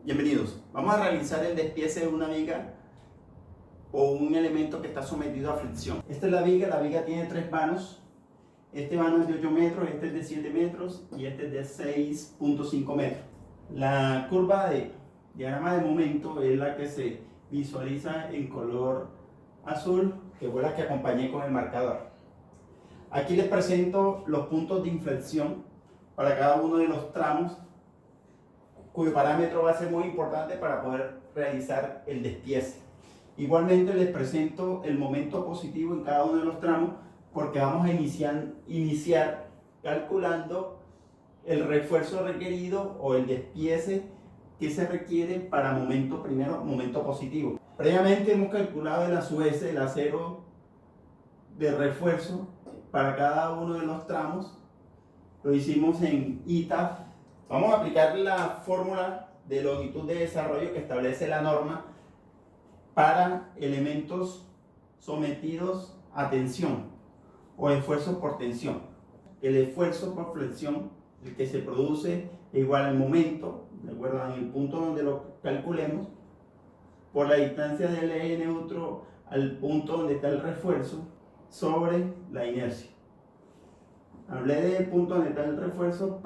Bienvenidos. Vamos a realizar el despiece de una viga o un elemento que está sometido a fricción. Esta es la viga tiene tres vanos. Este vano es de 8 metros, este es de 7 metros y este es de 6.5 metros. La curva de diagrama de momento es la que se visualiza en color azul, que fue la que acompañé con el marcador. Aquí les presento los puntos de inflexión para cada uno de los tramos, cuyo parámetro va a ser muy importante para poder realizar el despiece. Igualmente les presento el momento positivo en cada uno de los tramos, porque vamos a iniciar calculando el refuerzo requerido o el despiece que se requiere para momento primero, momento positivo. Previamente hemos calculado el AS, el acero de refuerzo para cada uno de los tramos. Lo hicimos en ITAF. Vamos a aplicar la fórmula de longitud de desarrollo que establece la norma para elementos sometidos a tensión o esfuerzo por tensión. El esfuerzo por flexión, el que se produce, es igual al momento, de acuerdo en el punto donde lo calculemos, por la distancia del eje neutro al punto donde está el refuerzo sobre la inercia. Hablé del punto donde está el refuerzo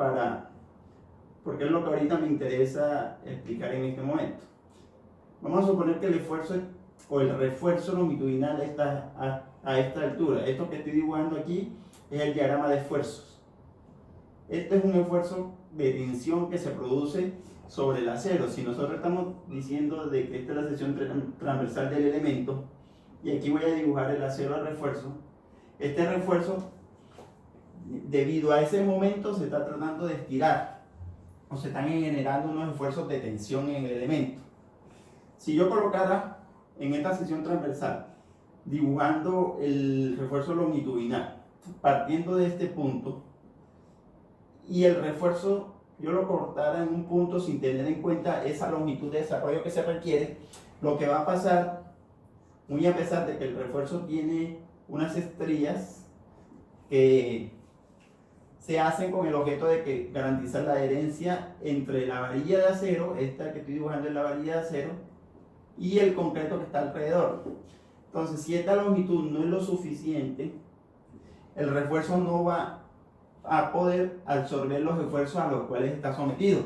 porque es lo que ahorita me interesa explicar en este momento. Vamos a suponer que el esfuerzo o el refuerzo longitudinal está a esta altura. Esto que estoy dibujando aquí es el diagrama de esfuerzos. Este es un esfuerzo de tensión que se produce sobre el acero. Si nosotros estamos diciendo de que esta es la sección transversal del elemento, y aquí voy a dibujar el acero de refuerzo, este refuerzo, debido a ese momento, se está tratando de estirar, o se están generando unos esfuerzos de tensión en el elemento. Si yo colocara en esta sección transversal, dibujando el refuerzo longitudinal, partiendo de este punto, y el refuerzo yo lo cortara en un punto sin tener en cuenta esa longitud de desarrollo que se requiere, lo que va a pasar, muy a pesar de que el refuerzo tiene unas estrías que se hacen con el objeto de garantizar la adherencia entre la varilla de acero, esta que estoy dibujando es la varilla de acero, y el concreto que está alrededor. Entonces, si esta longitud no es lo suficiente, el refuerzo no va a poder absorber los esfuerzos a los cuales está sometido.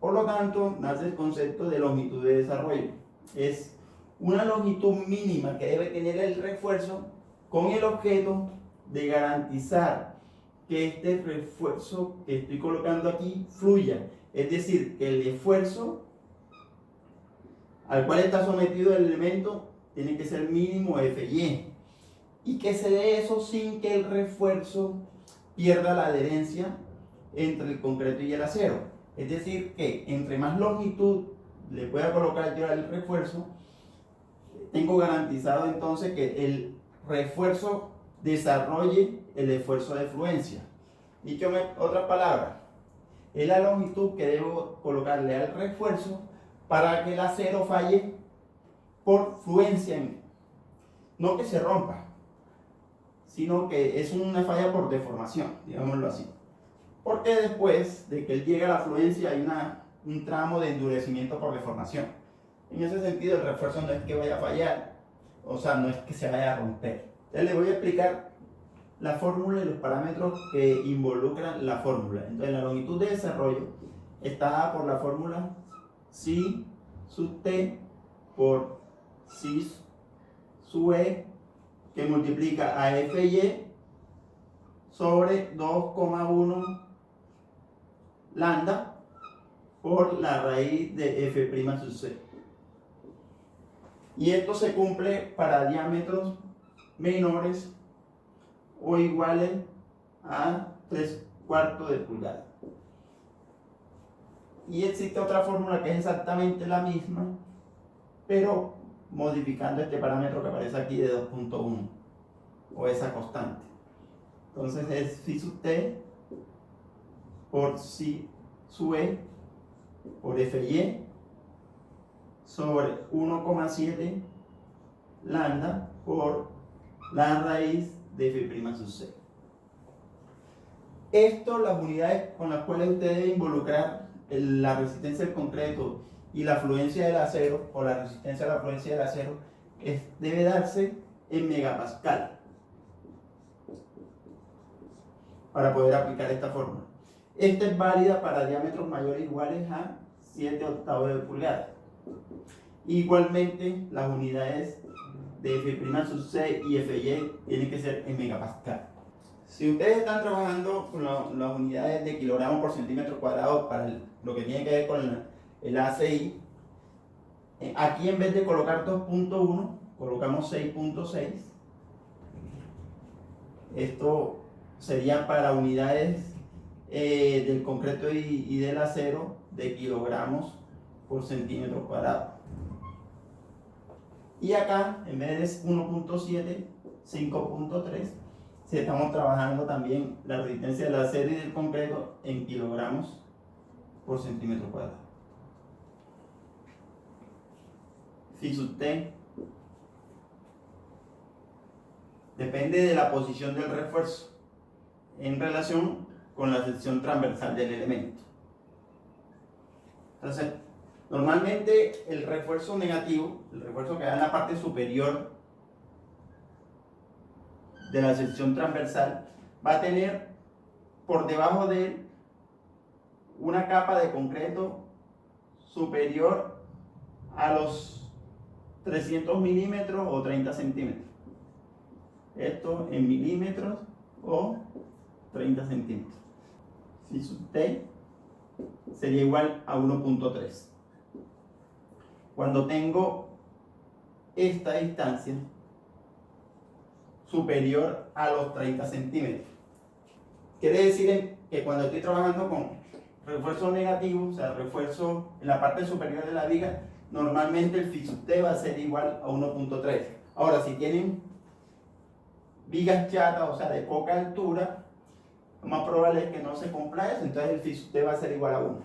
Por lo tanto, nace el concepto de longitud de desarrollo. Es una longitud mínima que debe tener el refuerzo con el objeto de garantizar que este refuerzo que estoy colocando aquí fluya. Es decir, que el esfuerzo al cual está sometido el elemento tiene que ser mínimo Fy, y que se dé eso sin que el refuerzo pierda la adherencia entre el concreto y el acero. Es decir, que entre más longitud le pueda colocar yo al refuerzo, tengo garantizado entonces que el refuerzo desarrolle el esfuerzo de fluencia. Dicho en otras palabras, es la longitud que debo colocarle al refuerzo para que el acero falle por fluencia, no que se rompa, sino que es una falla por deformación, digámoslo así. Porque después de que él llegue a la fluencia hay un tramo de endurecimiento por deformación. En ese sentido, el refuerzo no es que vaya a fallar, o sea, no es que se vaya a romper. Entonces les voy a explicar la fórmula y los parámetros que involucran la fórmula. Entonces, la longitud de desarrollo está dada por la fórmula Psi sub T por Psi sub E, que multiplica a Fy sobre 2,1 lambda por la raíz de F' sub C. Y esto se cumple para diámetros menores o iguales a 3/4 de pulgada. Y existe otra fórmula que es exactamente la misma, pero modificando este parámetro que aparece aquí de 2.1, o esa constante. Entonces es Phi sub T por Psi sub E por Fy sobre 1,7 lambda por la raíz de F' sub C. Esto, las unidades con las cuales usted debe involucrar la resistencia del concreto y la fluencia del acero o la resistencia a la fluencia del acero debe darse en megapascal para poder aplicar esta fórmula. Esta es válida para diámetros mayores o iguales a 7/8 de pulgada. Igualmente, las unidades de F'(C) y Fy tienen que ser en megapascal. Si ustedes están trabajando con las unidades de kilogramos por centímetro cuadrado para lo que tiene que ver con el ACI, aquí en vez de colocar 2.1, colocamos 6.6. Esto sería para unidades del concreto y del acero de kilogramos por centímetro cuadrado. Y acá, en vez de 1.7, 5.3, si estamos trabajando también la resistencia del acero y del concreto en kilogramos por centímetro cuadrado. Phi sub t depende de la posición del refuerzo en relación con la sección transversal del elemento. Entonces, normalmente el refuerzo negativo, el refuerzo que da en la parte superior de la sección transversal, va a tener por debajo de él una capa de concreto superior a los 300 milímetros o 30 centímetros. Esto en milímetros o 30 centímetros. Phi sub t sería igual a 1.3. Cuando tengo esta distancia superior a los 30 centímetros. Quiere decir que cuando estoy trabajando con refuerzo negativo, o sea, refuerzo en la parte superior de la viga, normalmente el Phi sub t va a ser igual a 1.3. Ahora, si tienen vigas chatas, o sea, de poca altura, lo más probable es que no se cumpla eso, entonces el Phi sub t va a ser igual a 1.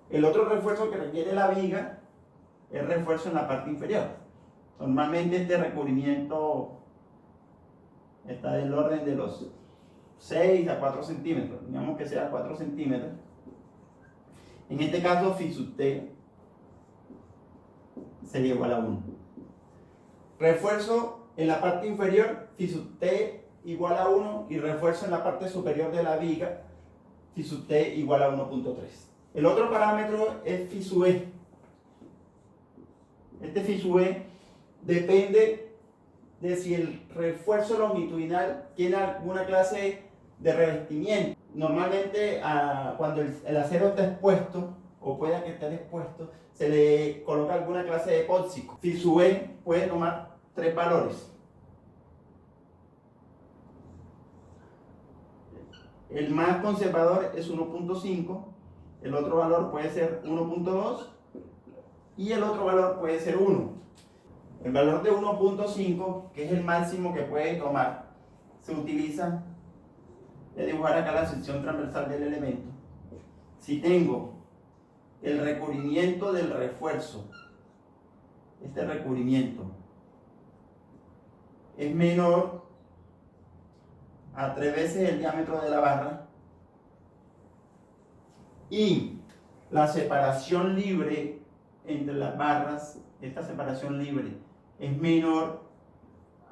El otro refuerzo que requiere la viga es refuerzo en la parte inferior. Normalmente este recubrimiento está del orden de los 6 a 4 centímetros, digamos que sea 4 centímetros. En este caso, Phi sub t sería igual a 1. Refuerzo en la parte inferior, Phi sub t igual a 1, y refuerzo en la parte superior de la viga, Phi sub t igual a 1.3. El otro parámetro es Phi sub e. Este Phi sub e depende de si el refuerzo longitudinal tiene alguna clase de revestimiento. Normalmente cuando el acero está expuesto, o pueda que esté expuesto, se le coloca alguna clase de epóxico. Phi sub e puede tomar 3 valores. El más conservador es 1.5, el otro valor puede ser 1.2 y el otro valor puede ser 1. El valor de 1.5, que es el máximo que puede tomar, se utiliza de dibujar acá la sección transversal del elemento. Si tengo el recubrimiento del refuerzo, este recubrimiento es menor a 3 veces el diámetro de la barra y la separación libre entre las barras, esta separación libre es menor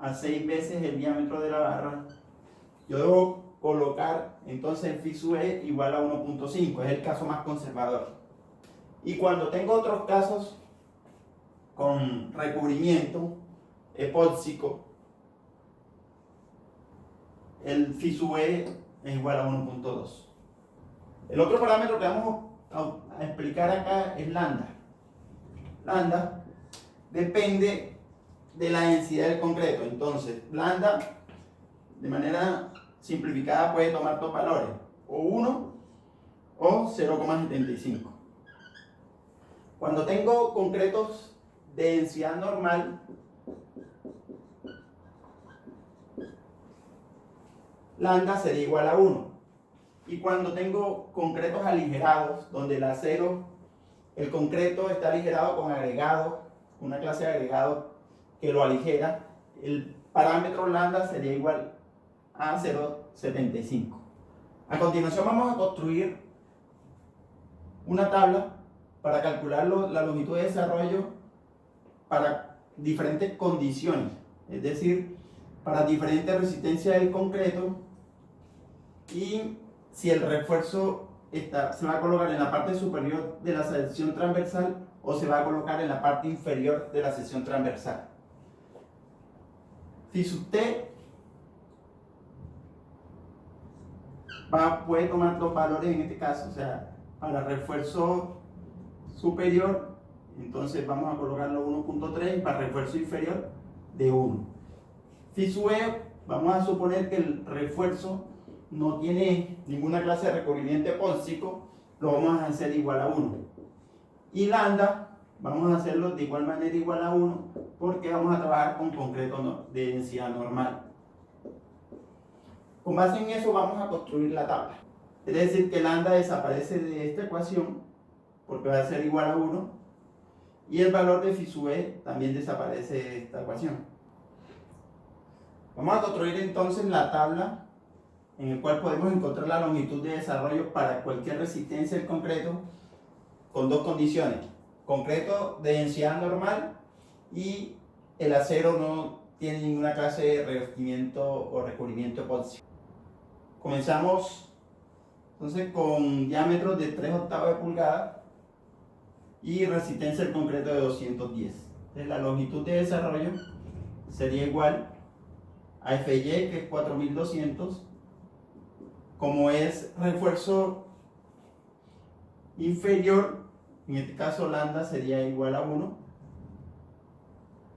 a 6 veces el diámetro de la barra, yo debo colocar entonces el Phi sub e igual a 1.5, es el caso más conservador. Y cuando tengo otros casos con recubrimiento epóxico, el Phi sub e es igual a 1.2. El otro parámetro que vamos a explicar acá es lambda. Lambda depende de la densidad del concreto. Entonces, lambda, de manera simplificada, puede tomar 2 valores, o 1 o 0,75. Cuando tengo concretos de densidad normal, lambda sería igual a 1. Y cuando tengo concretos aligerados, donde el acero, el concreto está aligerado con agregado, una clase de agregado que lo aligera, el parámetro lambda sería igual a 0,75. A continuación vamos a construir una tabla para calcular la longitud de desarrollo para diferentes condiciones, es decir, para diferentes resistencias del concreto, y si el refuerzo se va a colocar en la parte superior de la sección transversal o se va a colocar en la parte inferior de la sección transversal. Si usted puede tomar los valores en este caso, o sea, para refuerzo superior, entonces vamos a colocarlo 1.3, y para refuerzo inferior de 1. Si sube, vamos a suponer que el refuerzo no tiene ninguna clase de recubrimiento epóxico, lo vamos a hacer igual a 1. Y lambda, vamos a hacerlo de igual manera igual a 1, porque vamos a trabajar con concreto de densidad normal. Con base en eso vamos a construir la tabla. Es decir, que lambda desaparece de esta ecuación, porque va a ser igual a 1, y el valor de phi sub e también desaparece de esta ecuación. Vamos a construir entonces la tabla en la cual podemos encontrar la longitud de desarrollo para cualquier resistencia del concreto con dos condiciones: concreto de densidad normal y el acero no tiene ninguna clase de revestimiento o recubrimiento epóxico. Comenzamos entonces con diámetros de 3/8 de pulgada y resistencia del concreto de 210. Entonces la longitud de desarrollo sería igual a Fy, que es 4200, como es refuerzo inferior, en este caso lambda sería igual a 1,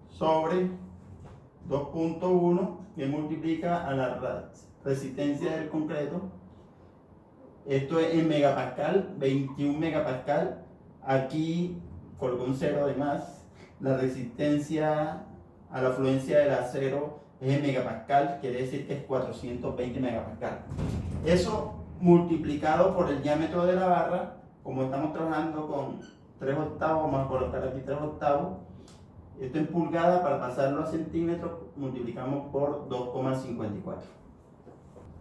sobre 2.1, que multiplica a la resistencia del concreto. Esto es en megapascal, 21 megapascal. Aquí colocó un 0 además. La resistencia a la fluencia del acero es en megapascal, quiere decir que es 420 megapascal. Eso multiplicado por el diámetro de la barra, como estamos trabajando con 3/8, vamos a colocar aquí 3/8. Esto en pulgada, para pasarlo a centímetros multiplicamos por 2,54.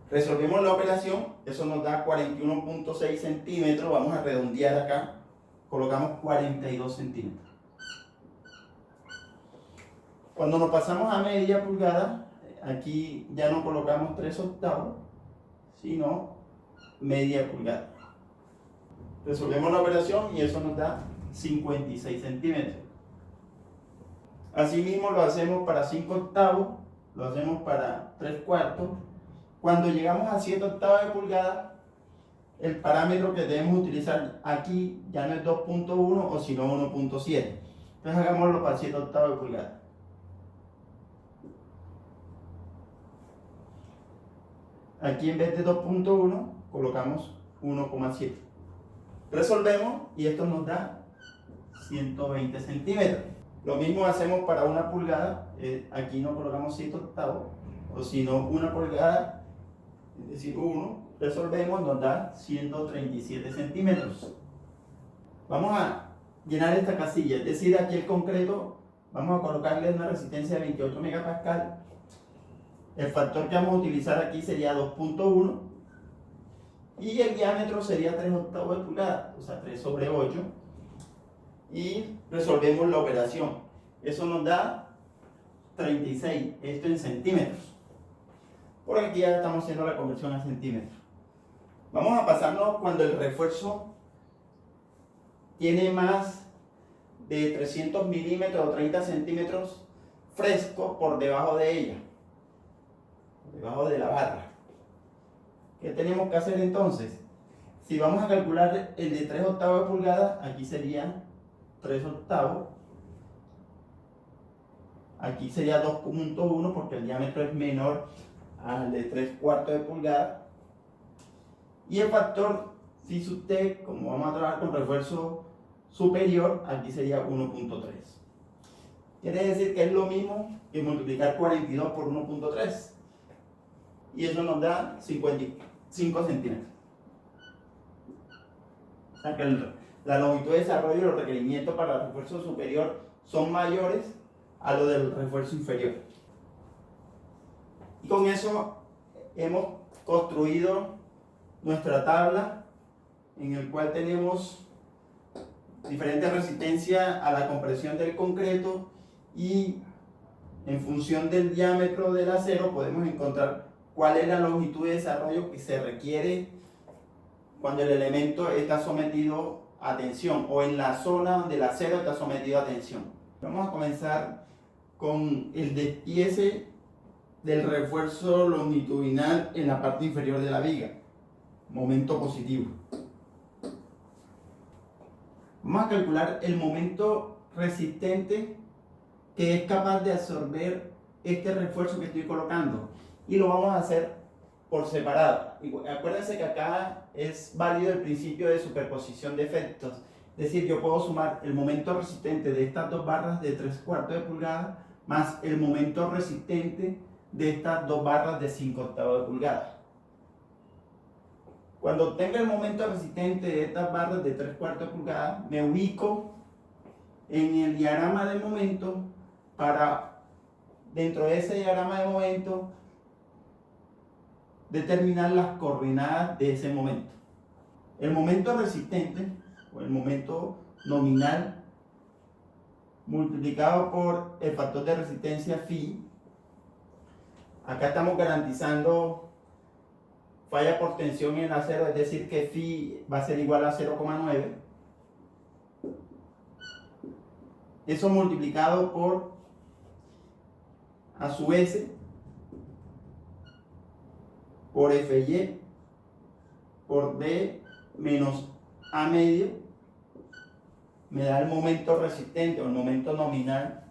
Resolvemos la operación, eso nos da 41.6 centímetros, vamos a redondear acá, colocamos 42 centímetros. Cuando nos pasamos a media pulgada, aquí ya no colocamos 3/8, sino media pulgada. Resolvemos la operación y eso nos da 56 centímetros. Asimismo lo hacemos para 5/8, lo hacemos para 3/4. Cuando llegamos a 7/8 de pulgada, el parámetro que debemos utilizar aquí ya no es 2.1 o sino 1.7. Entonces hagámoslo para 7/8 de pulgada. Aquí en vez de 2.1 colocamos 1,7. Resolvemos y esto nos da 120 centímetros. Lo mismo hacemos para 1 pulgada. Aquí no colocamos 7/8, o sino 1 pulgada, es decir 1. Resolvemos, nos da 137 centímetros. Vamos a llenar esta casilla, es decir, aquí el concreto vamos a colocarle una resistencia de 28 megapascal. El factor que vamos a utilizar aquí sería 2.1 y el diámetro sería 3/8 de pulgada, o sea 3/8, y resolvemos la operación. Eso nos da 36, esto en centímetros, porque aquí ya estamos haciendo la conversión a centímetros. Vamos a pasarnos cuando el refuerzo tiene más de 300 milímetros o 30 centímetros fresco por debajo de ella, debajo de la barra. ¿Qué tenemos que hacer entonces? Si vamos a calcular el de 3/8 de pulgada, aquí sería 3/8, aquí sería 2.1 porque el diámetro es menor al de 3/4 de pulgada, y el factor, si usted, como vamos a trabajar con refuerzo superior, aquí sería 1.3. Quiere decir que es lo mismo que multiplicar 42 por 1.3, y eso nos da 55 centímetros. O sea que la longitud de desarrollo y los requerimientos para el refuerzo superior son mayores a los del refuerzo inferior. Y con eso hemos construido nuestra tabla, en el cual tenemos diferente resistencia a la compresión del concreto y en función del diámetro del acero podemos encontrar cuál es la longitud de desarrollo que se requiere cuando el elemento está sometido a tensión o en la zona donde el acero está sometido a tensión. Vamos a comenzar con el despiece del refuerzo longitudinal en la parte inferior de la viga. Momento positivo. Vamos a calcular el momento resistente que es capaz de absorber este refuerzo que estoy colocando y lo vamos a hacer por separado. Acuérdense que acá es válido el principio de superposición de efectos, es decir, yo puedo sumar el momento resistente de estas dos barras de 3/4 de pulgada más el momento resistente de estas dos barras de 5/8 de pulgada. Cuando tenga el momento resistente de estas barras de 3/4 de pulgada, me ubico en el diagrama de momento para, dentro de ese diagrama de momento, determinar las coordenadas de ese momento. El momento resistente, o el momento nominal, multiplicado por el factor de resistencia phi, acá estamos garantizando falla por tensión en el acero, es decir que phi va a ser igual a 0,9. Eso multiplicado por a su S por Fy por D menos A medio me da el momento resistente o el momento nominal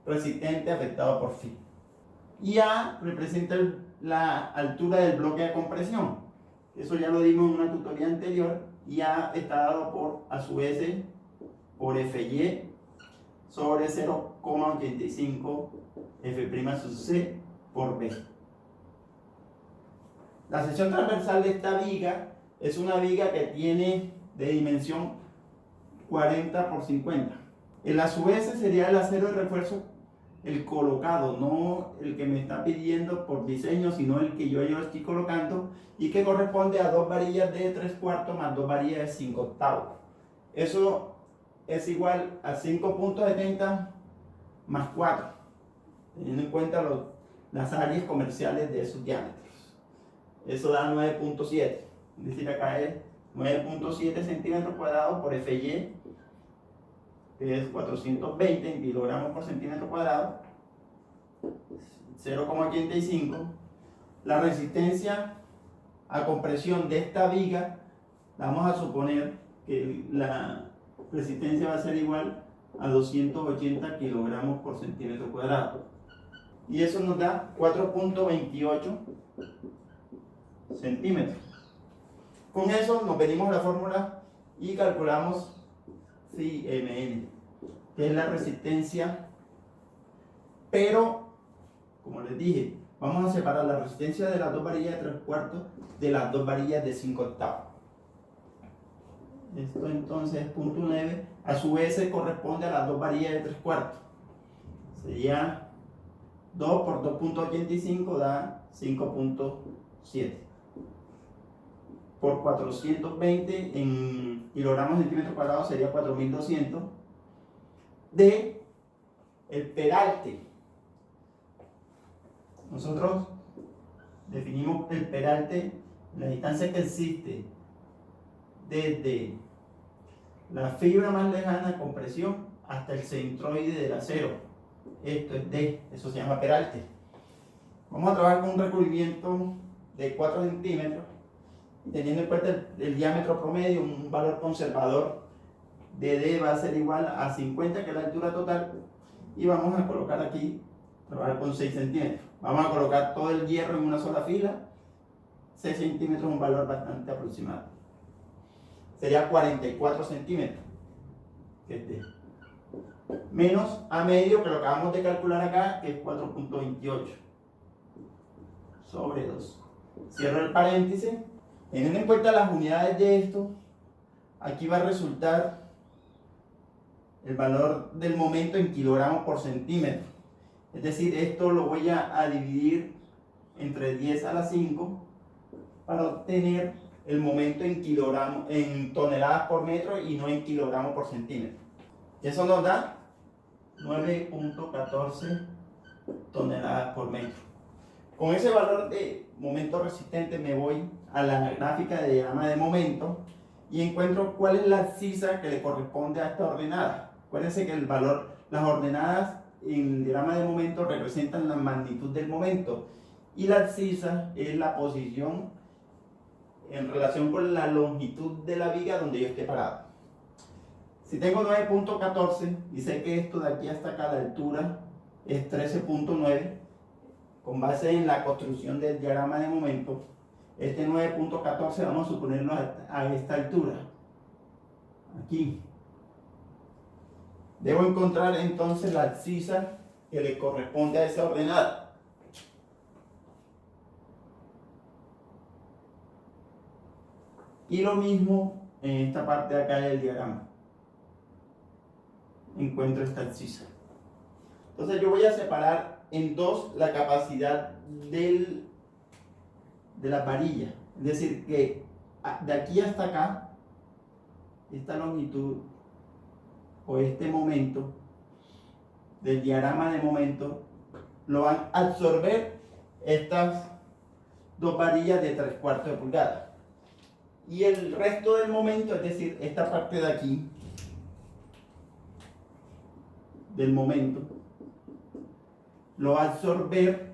resistente afectado por phi. Y A representa la altura del bloque de compresión. Eso ya lo dimos en una tutoría anterior. Y A está dado por a su S por Fy sobre 0,85 F' sub C por B. La sección transversal de esta viga es una viga que tiene de dimensión 40 por 50. El a su vez sería el acero de refuerzo, el colocado, no el que me está pidiendo por diseño, sino el que yo estoy colocando y que corresponde a dos varillas de 3/4 más dos varillas de 5/8. Eso es igual a 5.70 más 4, teniendo en cuenta las áreas comerciales de esos diámetros. Eso da 9.7, es decir, acá es 9.7 centímetros cuadrados por Fy, que es 420 en kilogramos por centímetro cuadrado, 0,85. La resistencia a compresión de esta viga, vamos a suponer que la resistencia va a ser igual a 280 kilogramos por centímetro cuadrado. Y eso nos da 4.28 centímetros. Con eso nos venimos a la fórmula y calculamos phi mn, que es la resistencia, pero como les dije, vamos a separar la resistencia de las dos varillas de 3/4 de las dos varillas de 5/8. Esto entonces es 0.9, a su vez corresponde a las dos varillas de 3/4. Sería 2 por 2.85 da 5.7. Por 420 en kilogramos centímetros cuadrados sería 4200 de el peralte. Nosotros definimos el peralte, la distancia que existe desde la fibra más lejana a compresión hasta el centroide del acero. Esto es D, eso se llama peralte. Vamos a trabajar con un recubrimiento de 4 centímetros. Teniendo en cuenta el diámetro promedio, un valor conservador de D va a ser igual a 50, que es la altura total, y vamos a colocar aquí, trabajar con 6 centímetros. Vamos a colocar todo el hierro en una sola fila. 6 centímetros es un valor bastante aproximado. Sería 44 centímetros. Menos A medio, que lo acabamos de calcular acá, que es 4.28 sobre 2. Cierro el paréntesis. Teniendo en cuenta las unidades de esto, aquí va a resultar el valor del momento en kilogramos por centímetro. Es decir, esto lo voy a dividir entre 10 a la 5 para obtener el momento en kilogramos, en toneladas por metro y no en kilogramos por centímetro. Eso nos da 9.14 toneladas por metro. Con ese valor de momento resistente me voy a la gráfica de diagrama de momento y encuentro cuál es la abscisa que le corresponde a esta ordenada. Acuérdense que el valor, las ordenadas en el diagrama de momento representan la magnitud del momento y la abscisa es la posición en relación con la longitud de la viga donde yo esté parado. Si tengo 9.14 y sé que esto de aquí hasta acá la altura es 13.9, con base en la construcción del diagrama de momento, este 9.14 vamos a suponerlo a esta altura, aquí. Debo encontrar entonces la abscisa que le corresponde a esa ordenada. Y lo mismo en esta parte de acá del diagrama. Encuentro esta abscisa. Entonces yo voy a separar en dos la capacidad de la varilla. Es decir, que de aquí hasta acá, esta longitud o este momento del diagrama de momento lo van a absorber estas dos varillas de 3/4 de pulgada. Y el resto del momento, es decir, esta parte de aquí, del momento, lo va a absorber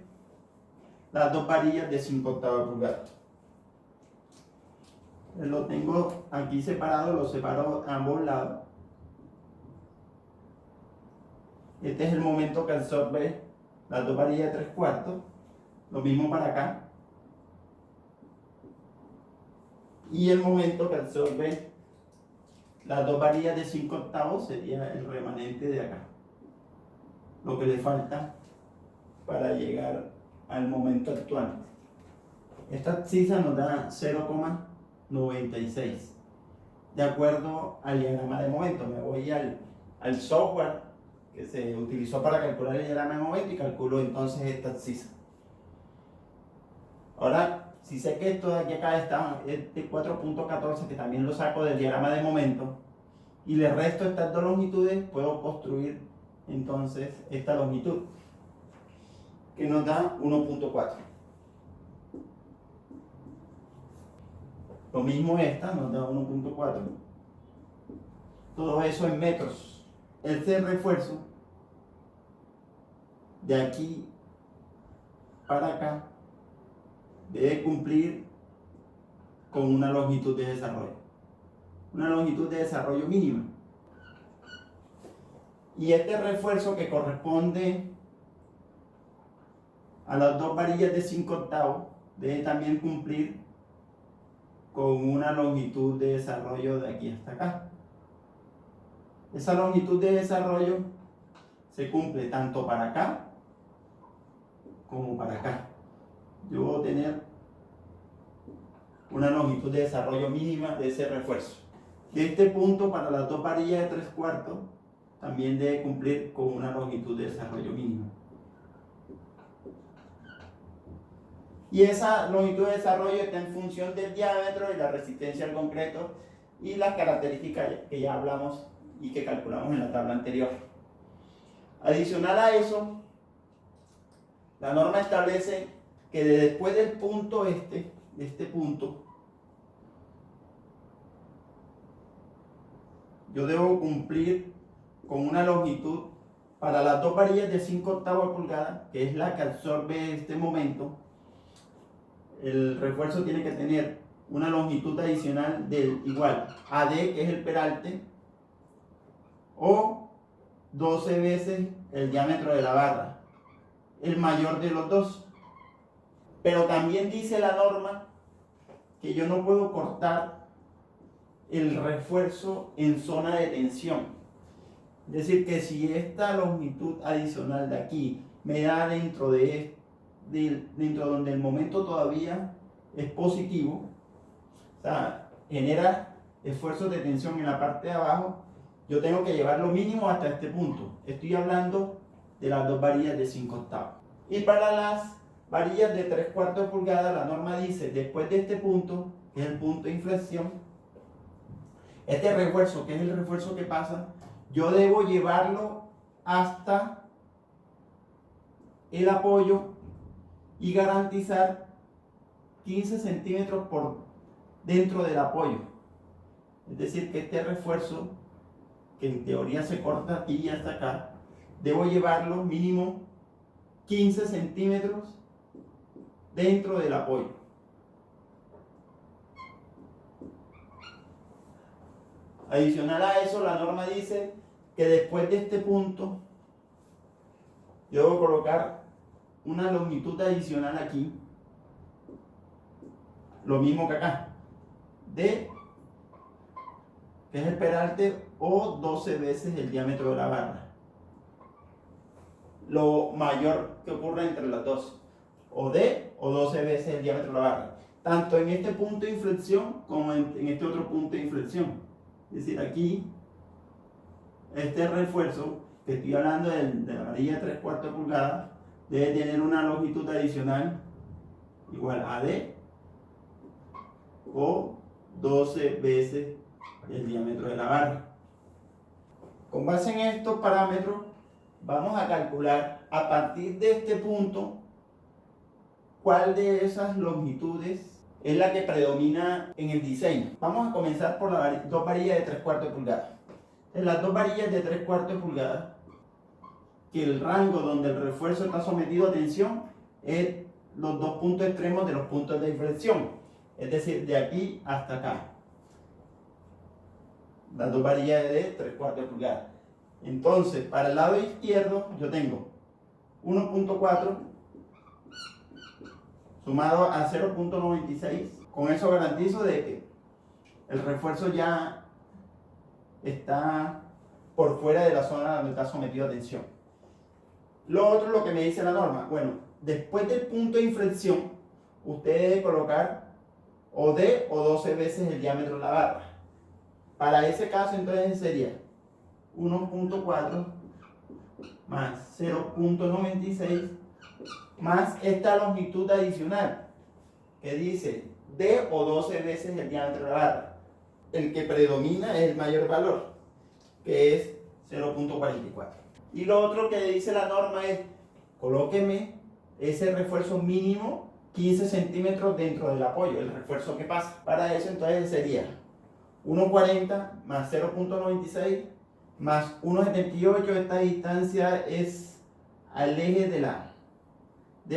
las dos varillas de 5/8 de pulgada. Lo tengo aquí separado, lo separo a ambos lados. Este es el momento que absorbe las dos varillas de 3/4. Lo mismo para acá. Y el momento que absorbe las dos varillas de 5/8 sería el remanente de acá. Lo que le falta para llegar al momento actual. Esta abscisa nos da 0,96. De acuerdo al diagrama de momento, me voy al software que se utilizó para calcular el diagrama de momento y calculo entonces esta abscisa. Ahora, si sé que esto de aquí acá está este 4.14, que también lo saco del diagrama de momento, y le resto estas dos longitudes, puedo construir entonces esta longitud, que nos da 1.4. Lo mismo esta nos da 1.4. Todo eso en metros. Este refuerzo de aquí para acá debe cumplir con una longitud de desarrollo. Una longitud de desarrollo mínima. Y este refuerzo que corresponde a las dos varillas de 5/8 debe también cumplir con una longitud de desarrollo de aquí hasta acá. Esa longitud de desarrollo se cumple tanto para acá como para acá. Yo voy a tener una longitud de desarrollo mínima de ese refuerzo. De este punto para las dos varillas de 3/4 también debe cumplir con una longitud de desarrollo mínima. Y esa longitud de desarrollo está en función del diámetro y la resistencia al concreto y las características que ya hablamos y que calculamos en la tabla anterior. Adicional a eso, la norma establece que después del punto de este punto, yo debo cumplir con una longitud para las dos varillas de 5/8 de pulgada, que es la que absorbe este momento. El refuerzo tiene que tener una longitud adicional del igual AD, que es el peralte, o 12 veces el diámetro de la barra, el mayor de los dos. Pero también dice la norma que yo no puedo cortar el refuerzo en zona de tensión. Es decir, que si esta longitud adicional de aquí me da dentro donde el momento todavía es positivo, o sea, genera esfuerzos de tensión en la parte de abajo, yo tengo que llevarlo mínimo hasta este punto. Estoy hablando de las dos varillas de 5/8. Y para las varillas de 3/4 de pulgada, la norma dice, después de este punto, que es el punto de inflexión, este refuerzo, que es el refuerzo que pasa, yo debo llevarlo hasta el apoyo y garantizar 15 centímetros por dentro del apoyo. Es decir, que este refuerzo, que en teoría se corta aquí y hasta acá, debo llevarlo mínimo 15 centímetros dentro del apoyo. Adicional a eso, la norma dice que después de este punto, yo debo colocar una longitud adicional aquí, lo mismo que acá, de, que es el peralte, o 12 veces el diámetro de la barra. Lo mayor que ocurra entre las dos, o de o 12 veces el diámetro de la barra, tanto en este punto de inflexión como en este otro punto de inflexión. Es decir, aquí, este refuerzo que estoy hablando de la varilla de 3/4 pulgadas, debe tener una longitud adicional igual a D o 12 veces el diámetro de la barra. Con base en estos parámetros, vamos a calcular a partir de este punto cuál de esas longitudes es la que predomina en el diseño. Vamos a comenzar por las dos varillas de 3/4 pulgadas. En las dos varillas de 3/4 pulgadas, que el rango donde el refuerzo está sometido a tensión es los dos puntos extremos de los puntos de inflexión, es decir, de aquí hasta acá. Las dos varillas de 3/4 pulgadas. Entonces, para el lado izquierdo, yo tengo 1.4 sumado a 0.96. Con eso garantizo de que el refuerzo ya está por fuera de la zona donde está sometido a tensión. Lo otro, lo que me dice la norma, bueno, después del punto de inflexión, usted debe colocar o D o 12 veces el diámetro de la barra. Para ese caso, entonces sería 1.4 más 0.96 más esta longitud adicional que dice D o 12 veces el diámetro de la barra. El que predomina es el mayor valor, que es 0.44. Y lo otro que dice la norma es, colóqueme ese refuerzo mínimo 15 centímetros dentro del apoyo, el refuerzo que pasa. Para eso entonces sería 1.40 más 0.96 más 1.78. Esta distancia es al eje de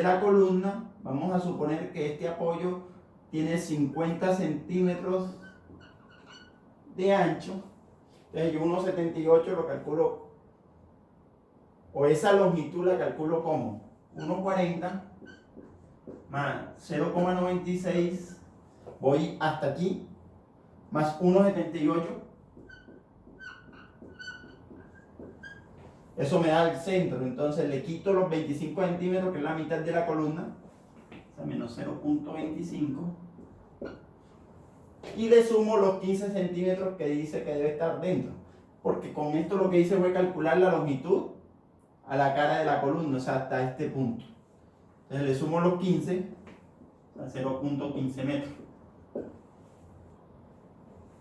la columna. Vamos a suponer que este apoyo tiene 50 centímetros de ancho. Entonces yo 1.78 lo calculo, o esa longitud la calculo como 1.40 más 0.96, voy hasta aquí, más 1.78. Eso me da el centro, entonces le quito los 25 centímetros, que es la mitad de la columna, o sea, menos 0.25, y le sumo los 15 centímetros que dice que debe estar dentro, porque con esto lo que hice fue calcular la longitud a la cara de la columna, o sea, hasta este punto. Entonces le sumo los 15, a 0.15 metros.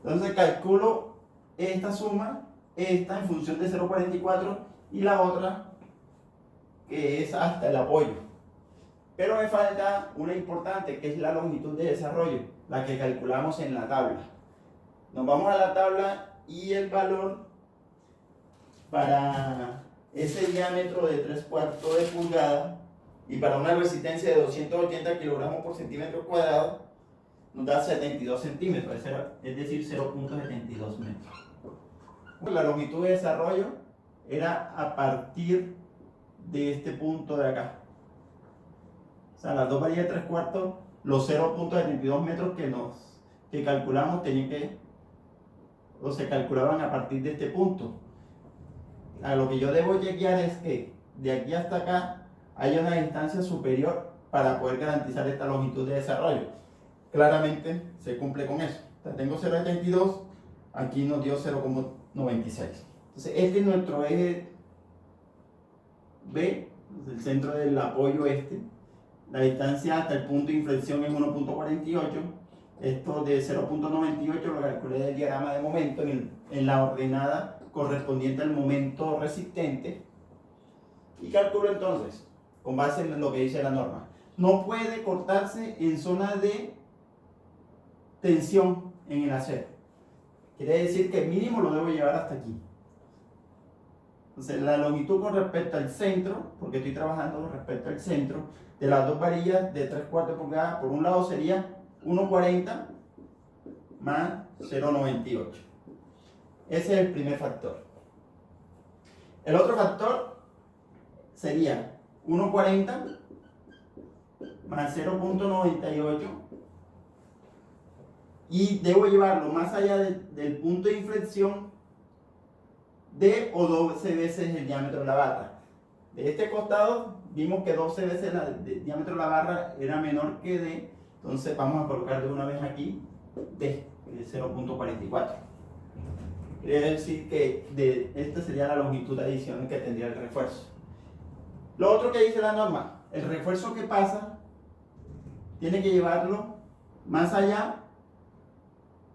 Entonces calculo esta suma, esta en función de 0.44 y la otra que es hasta el apoyo. Pero me falta una importante, que es la longitud de desarrollo, la que calculamos en la tabla. Nos vamos a la tabla y el valor para ese diámetro de 3/4 de pulgada y para una resistencia de 280 kilogramos por centímetro cuadrado nos da 72 centímetros, es decir, 0.72 metros. La longitud de desarrollo era a partir de este punto de acá. O sea, las dos varillas de 3/4, los 0.72 metros que calculamos se calculaban a partir de este punto. A lo que yo debo chequear es que de aquí hasta acá haya una distancia superior para poder garantizar esta longitud de desarrollo. Claramente se cumple con eso. O sea, tengo 0.72, aquí nos dio 0.96. Entonces este es nuestro eje B, el centro del apoyo este. La distancia hasta el punto de inflexión es 1.48. Esto de 0.98 lo calculé del diagrama de momento en la ordenada correspondiente al momento resistente. Y calculo entonces, con base en lo que dice la norma, no puede cortarse en zona de tensión en el acero. Quiere decir que mínimo lo debo llevar hasta aquí. Entonces la longitud con respecto al centro, porque estoy trabajando con respecto al centro, de las dos varillas de 3/4 pulgadas, por un lado sería 1,40 más 0,98. Ese es el primer factor. El otro factor sería 1,40 más 0,98 y debo llevarlo más allá del punto de inflexión de o 12 veces el diámetro de la barra. De este costado vimos que 12 veces el diámetro de la barra era menor que D, entonces vamos a colocar de una vez aquí D, de 0,44. Quiere decir que esta sería la longitud adicional que tendría el refuerzo. Lo otro que dice la norma, el refuerzo que pasa tiene que llevarlo más allá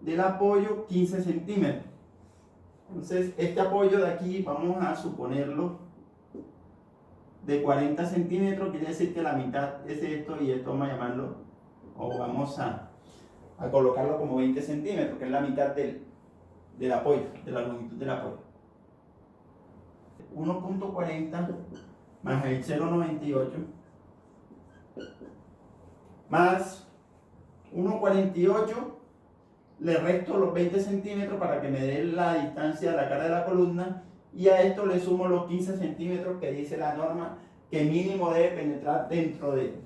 del apoyo 15 centímetros. Entonces este apoyo de aquí vamos a suponerlo de 40 centímetros, quiere decir que la mitad es esto y esto vamos a llamarlo, o vamos a colocarlo como 20 centímetros, que es la mitad del apoyo, de la longitud del apoyo. 1,40 más el 0,98 más 1,48, le resto los 20 centímetros para que me dé la distancia de la cara de la columna y a esto le sumo los 15 centímetros que dice la norma que mínimo debe penetrar dentro del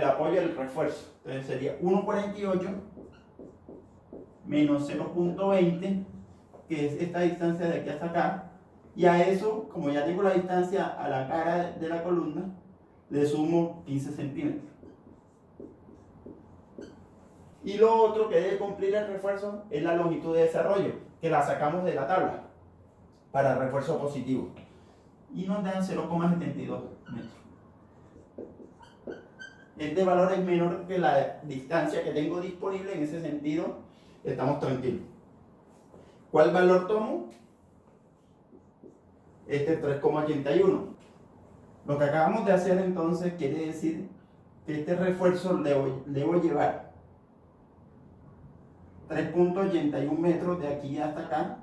apoyo del refuerzo. Entonces sería 1,48 menos 0,20, que es esta distancia de aquí hasta acá, y a eso, como ya tengo la distancia a la cara de la columna, le sumo 15 centímetros. Y lo otro que debe cumplir el refuerzo es la longitud de desarrollo, que la sacamos de la tabla para el refuerzo positivo. Y nos dan 0,72 metros. Este valor es menor que la distancia que tengo disponible, en ese sentido estamos tranquilos. ¿Cuál valor tomo? Este 3,81. Lo que acabamos de hacer entonces quiere decir que este refuerzo debo llevar 3,81 metros de aquí hasta acá.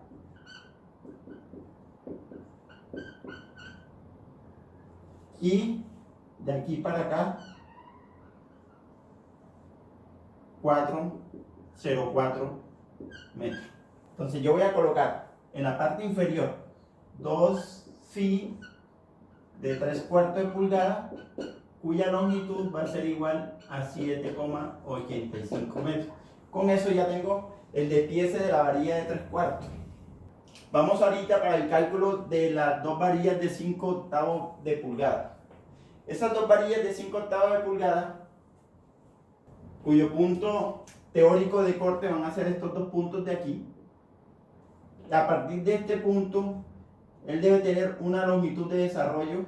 Y de aquí para acá 4,04 metros. Entonces yo voy a colocar en la parte inferior 2 phi de 3/4 de pulgada, cuya longitud va a ser igual a 7,85 metros. Con eso ya tengo el despiece de la varilla de 3/4. Vamos ahorita para el cálculo de las dos varillas de 5/8 de pulgada. Esas dos varillas de 5/8 de pulgada, cuyo punto teórico de corte van a ser estos dos puntos de aquí. A partir de este punto, él debe tener una longitud de desarrollo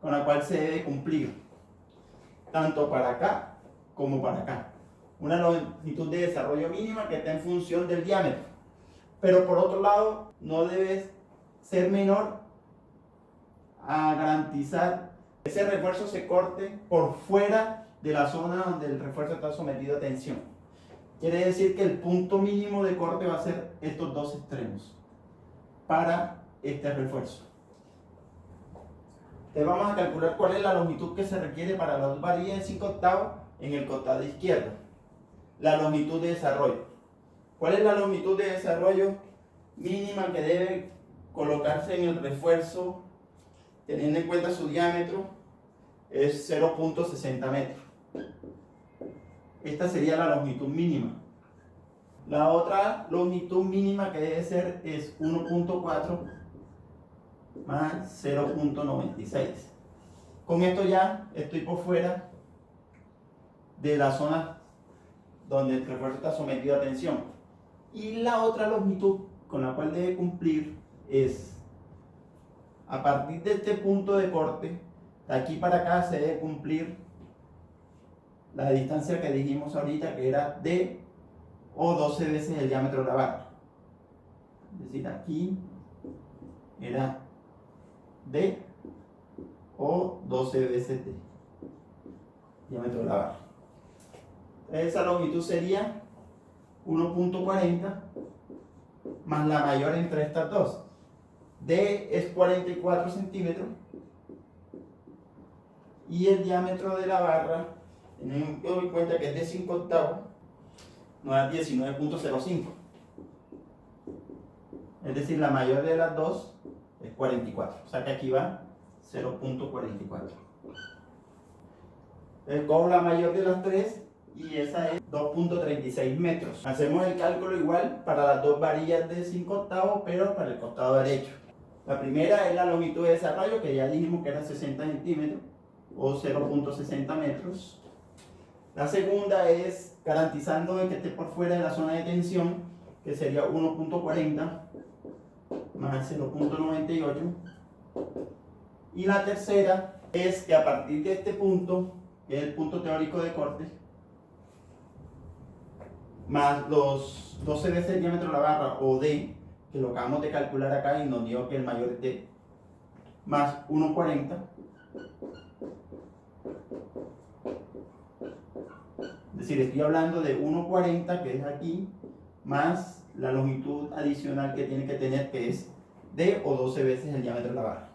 con la cual se debe cumplir, tanto para acá como para acá. Una longitud de desarrollo mínima que está en función del diámetro. Pero por otro lado, no debe ser menor a garantizar que ese refuerzo se corte por fuera de la zona donde el refuerzo está sometido a tensión. Quiere decir que el punto mínimo de corte va a ser estos dos extremos para este refuerzo. Entonces vamos a calcular cuál es la longitud que se requiere para las dos varillas de 5/8 en el costado izquierdo. La longitud de desarrollo. ¿Cuál es la longitud de desarrollo mínima que debe colocarse en el refuerzo teniendo en cuenta su diámetro? Es 0,60 metros. Esta sería la longitud mínima. La otra longitud mínima que debe ser es 1,4 más 0,96. Con esto ya estoy por fuera de la zona donde el refuerzo está sometido a tensión. Y la otra longitud con la cual debe cumplir es, a partir de este punto de corte, de aquí para acá se debe cumplir la distancia que dijimos ahorita que era D o 12 veces el diámetro de la barra. Es decir, aquí era D o 12 veces D, diámetro de la barra. Esa longitud sería 1.40 más la mayor entre estas dos. D es 44 centímetros y el diámetro de la barra, teniendo en cuenta que es de 5 octavos, nos da 19.05. Es decir, la mayor de las dos es 44. O sea que aquí va 0.44. Cojo la mayor de las tres y esa es 2.36 metros. Hacemos el cálculo igual para las dos varillas de 5 octavos, pero para el costado derecho. La primera es la longitud de desarrollo, que ya dijimos que era 60 centímetros o 0.60 metros. La segunda es garantizando que esté por fuera de la zona de tensión, que sería 1.40 más 0.98. Y la tercera es que a partir de este punto, que es el punto teórico de corte, más los 12 veces el diámetro de la barra o D, que lo acabamos de calcular acá y nos dio que el mayor es D, más 1.40. Es decir, estoy hablando de 1.40, que es aquí, más la longitud adicional que tiene que tener, que es D o 12 veces el diámetro de la barra.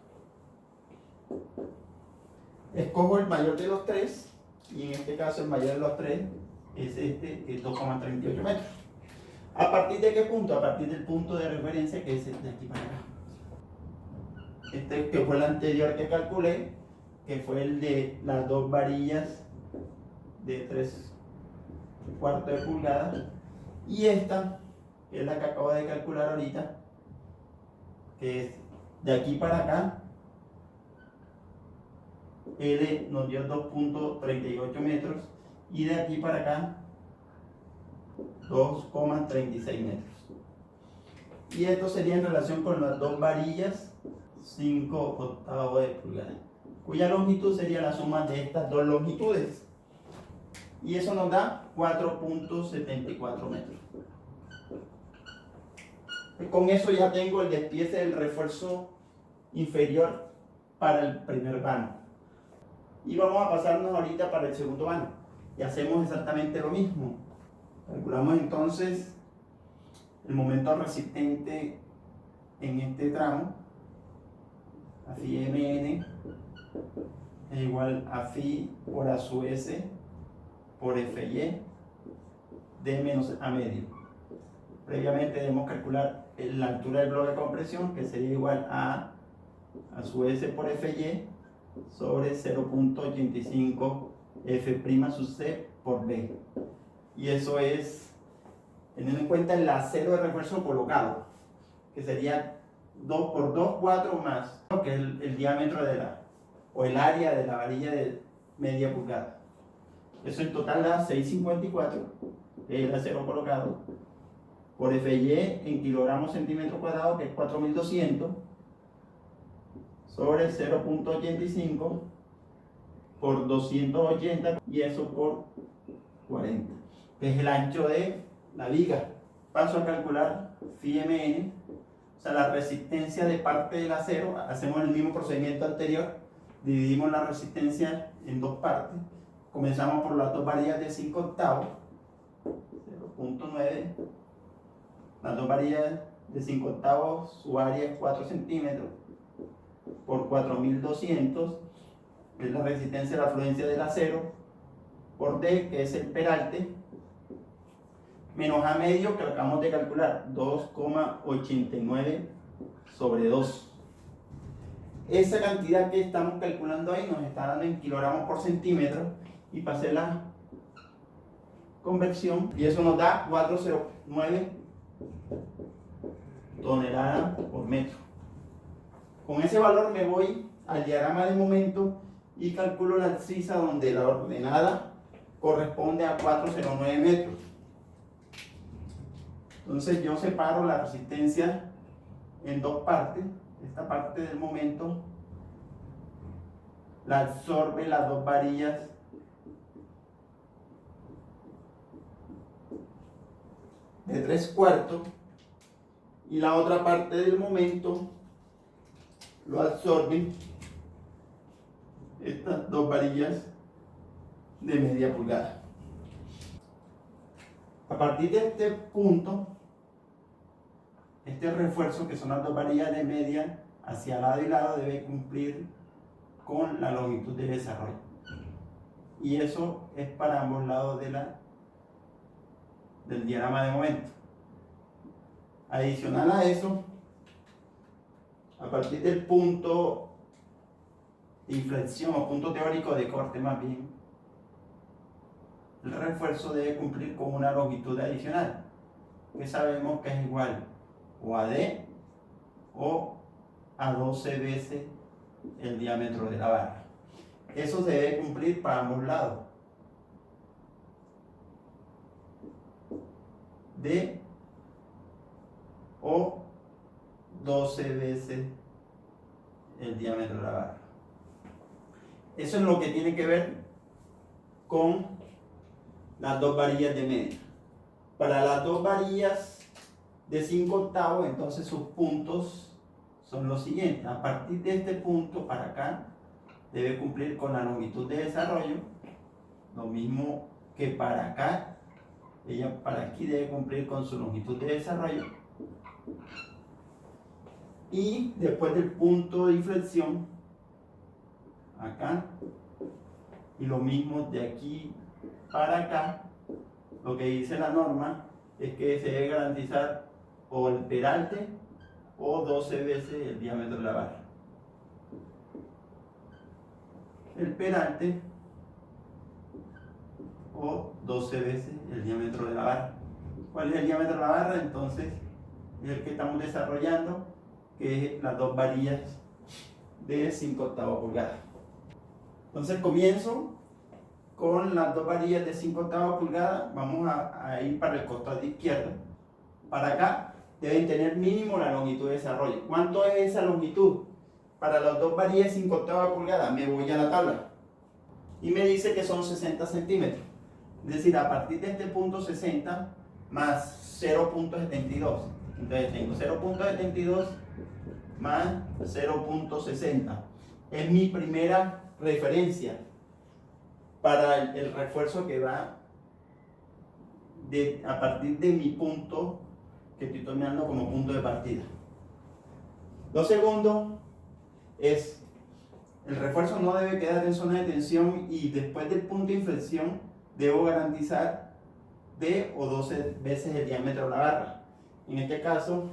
Escojo el mayor de los tres, y en este caso el mayor de los tres es este, que es 2,38 metros. ¿A partir de qué punto? A partir del punto de referencia, que es este de aquí para acá. Este que fue el anterior que calculé, que fue el de las dos varillas de 3/4 de pulgada, y esta, que es la que acabo de calcular ahorita, que es de aquí para acá. L nos dio 2.38 metros y de aquí para acá 2,36 metros. Y esto sería en relación con las dos varillas 5 octavos de pulgada, cuya longitud sería la suma de estas dos longitudes. Y eso nos da 4.74 metros. Con eso ya tengo el despiece del refuerzo inferior para el primer vano. Y vamos a pasarnos ahorita para el segundo vano. Y hacemos exactamente lo mismo. Calculamos entonces el momento resistente en este tramo. A phi mn es igual a phi por a sub s por fy d menos a medio. Previamente debemos calcular la altura del bloque de compresión, que sería igual a sub s por fy sobre 0.85 f' sub c por b. Y eso es teniendo en cuenta el acero de refuerzo colocado, que sería 2 por 2, 4 más, que es el diámetro de o el área de la varilla de media pulgada. Eso en total da 654, que es el acero colocado, por fy en kilogramos centímetro cuadrado, que es 4200, sobre 0.85 por 280, y eso por 40, que es el ancho de la viga. Paso a calcular phi mn, o sea, la resistencia de parte del acero. Hacemos el mismo procedimiento anterior, dividimos la resistencia en dos partes. Comenzamos por las dos varillas de 5 octavos, 0.9, las dos varillas de 5 octavos, su área es 4 centímetros, por 4200, que es la resistencia de la fluencia del acero, por D, que es el peralte, menos A medio, que lo acabamos de calcular, 2,89 sobre 2. Esa cantidad que estamos calculando ahí nos está dando en kilogramos por centímetro, y pasé la conversión, y eso nos da 409 toneladas por metro. Con ese valor me voy al diagrama de momento y calculo la abscisa donde la ordenada corresponde a 409 metros. Entonces yo separo la resistencia en dos partes. Esta parte del momento la absorbe las dos varillas de 3/4 y la otra parte del momento lo absorben estas dos varillas de media pulgada. A partir de este punto, este refuerzo, que son las dos varillas de media hacia lado y lado, debe cumplir con la longitud de desarrollo. Y eso es para ambos lados del diagrama de momento. Adicional a eso, a partir del punto de inflexión o punto teórico de corte más bien, el refuerzo debe cumplir con una longitud adicional, que sabemos que es igual o a D o a 12 veces el diámetro de la barra. Eso se debe cumplir para ambos lados. D o 12 veces el diámetro de la barra. Eso es lo que tiene que ver con las dos varillas de media. Para las dos varillas de 5/8, entonces sus puntos son los siguientes. A partir de este punto para acá, debe cumplir con la longitud de desarrollo, lo mismo que para acá. Ella para aquí debe cumplir con su longitud de desarrollo. Y después del punto de inflexión, acá, y lo mismo de aquí para acá, lo que dice la norma es que se debe garantizar o el peralte o 12 veces el diámetro de la barra. El peralte o 12 veces el diámetro de la barra. ¿Cuál es el diámetro de la barra? Entonces es el que estamos desarrollando, que es las dos varillas de 5/8 pulgadas. Entonces comienzo con las dos varillas de 5/8 pulgadas. Vamos a ir para el costado izquierdo. Para acá deben tener mínimo la longitud de desarrollo. ¿Cuánto es esa longitud? Para las dos varillas de 5/8 pulgadas me voy a la tabla y me dice que son 60 centímetros. Es decir, a partir de este punto 60 más 0.72. Entonces tengo 0.72 más 0.60. Es mi primera referencia para el refuerzo que va a partir de mi punto que estoy tomando como punto de partida. Lo segundo es, el refuerzo no debe quedar en zona de tensión y después del punto de inflexión debo garantizar D o 12 veces el diámetro de la barra. En este caso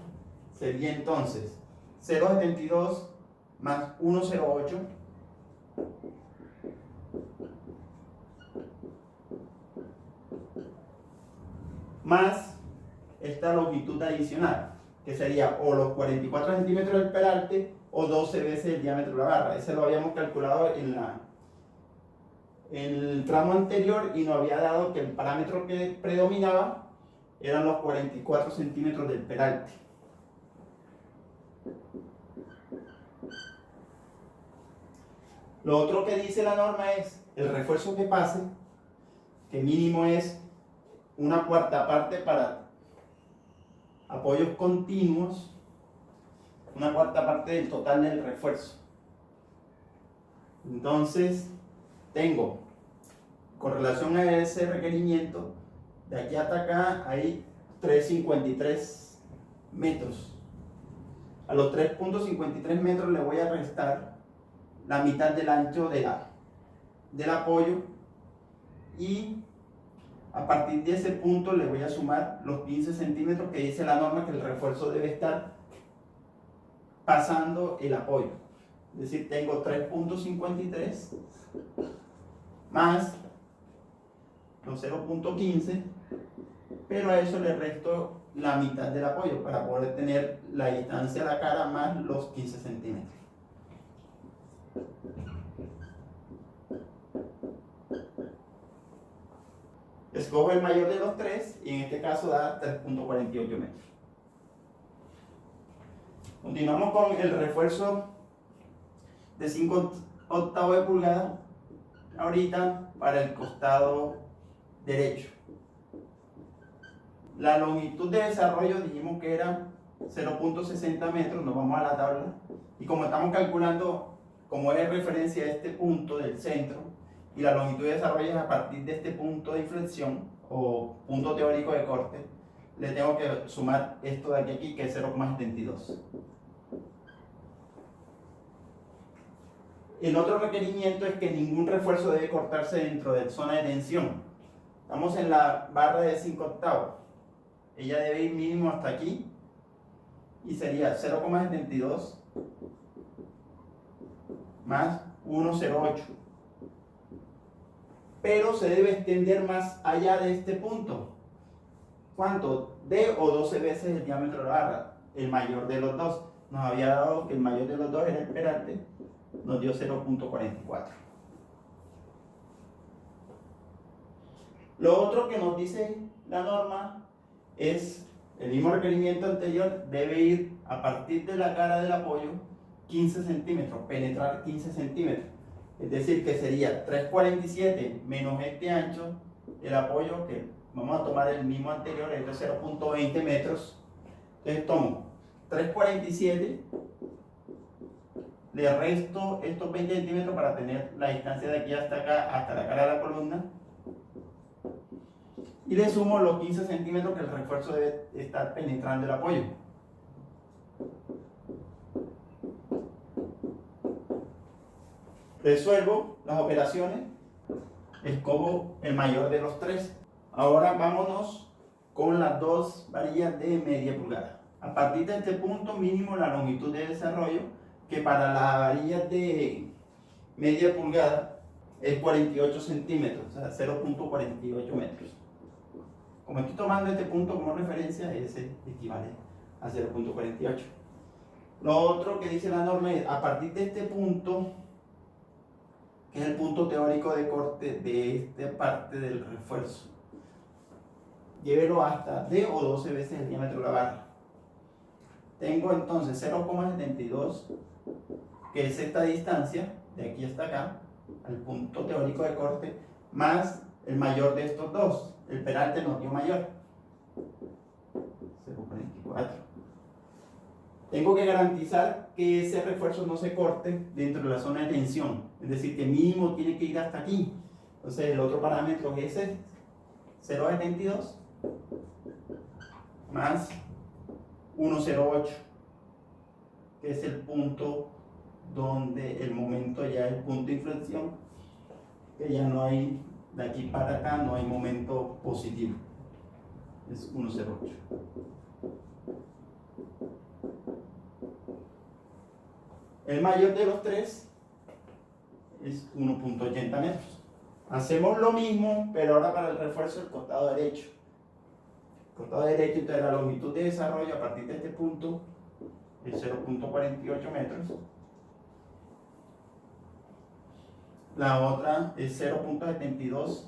sería entonces 0.72 más 1.08 más esta longitud adicional, que sería o los 44 centímetros del peralte o 12 veces el diámetro de la barra. Ese lo habíamos calculado en el tramo anterior y nos había dado que el parámetro que predominaba eran los 44 centímetros del peralte. Lo otro que dice la norma es el refuerzo que pase, que mínimo es una cuarta parte para apoyos continuos, una cuarta parte del total del refuerzo. Entonces tengo, con relación a ese requerimiento, de aquí hasta acá hay 3.53 metros. A los 3.53 metros le voy a restar la mitad del ancho del apoyo y a partir de ese punto le voy a sumar los 15 centímetros que dice la norma que el refuerzo debe estar pasando el apoyo. Es decir, tengo 3.53 más los 0.15, pero a eso le resto la mitad del apoyo para poder tener la distancia a la cara más los 15 centímetros. Escojo el mayor de los tres y en este caso da 3.48 metros. Continuamos con el refuerzo de 5/8 de pulgada, ahorita para el costado derecho. La longitud de desarrollo dijimos que era 0.60 metros, nos vamos a la tabla, y como estamos calculando, como es referencia a este punto del centro, y la longitud de desarrollo es a partir de este punto de inflexión, o punto teórico de corte, le tengo que sumar esto de aquí, que es 0,72. El otro requerimiento es que ningún refuerzo debe cortarse dentro de zona de tensión. Estamos en la barra de 5/8. Ella debe ir mínimo hasta aquí y sería 0,72 más 1,08. Pero se debe extender más allá de este punto. ¿Cuánto? D o 12 veces el diámetro de la barra, el mayor de los dos. Nos había dado que el mayor de los dos era el peralte, nos dio 0.44. Lo otro que nos dice la norma es el mismo requerimiento anterior, debe ir a partir de la cara del apoyo 15 centímetros, penetrar 15 centímetros. Es decir, que sería 3,47 menos este ancho del apoyo, que vamos a tomar el mismo anterior, es de 0.20 metros. Entonces tomo 3,47, le resto estos 20 centímetros para tener la distancia de aquí hasta acá, hasta la cara de la columna, y le sumo los 15 centímetros que el refuerzo debe estar penetrando el apoyo. Resuelvo las operaciones, escojo el mayor de los tres. Ahora vámonos con las dos varillas de media pulgada. A partir de este punto mínimo la longitud de desarrollo, que para las varillas de media pulgada es 48 centímetros, o sea 0.48 metros. Como estoy tomando este punto como referencia, ese equivale a 0.48. Lo otro que dice la norma es, a partir de este punto, que es el punto teórico de corte de esta parte del refuerzo, llévelo hasta D o 12 veces el diámetro de la barra. Tengo entonces 0,72, que es esta distancia, de aquí hasta acá, al punto teórico de corte, más el mayor de estos dos. El peralte nos dio mayor, 0,44. Tengo que garantizar que ese refuerzo no se corte dentro de la zona de tensión, es decir, que mínimo tiene que ir hasta aquí. Entonces el otro parámetro es ese, 0,72 más 1,08, que es el punto donde el momento ya es el punto de inflexión, que ya no hay, de aquí para acá no hay momento positivo, es 1,08. El mayor de los tres es 1.80 metros. Hacemos lo mismo, pero ahora para el refuerzo del costado derecho. El costado derecho, entonces la longitud de desarrollo a partir de este punto es 0.48 metros. La otra es 0.72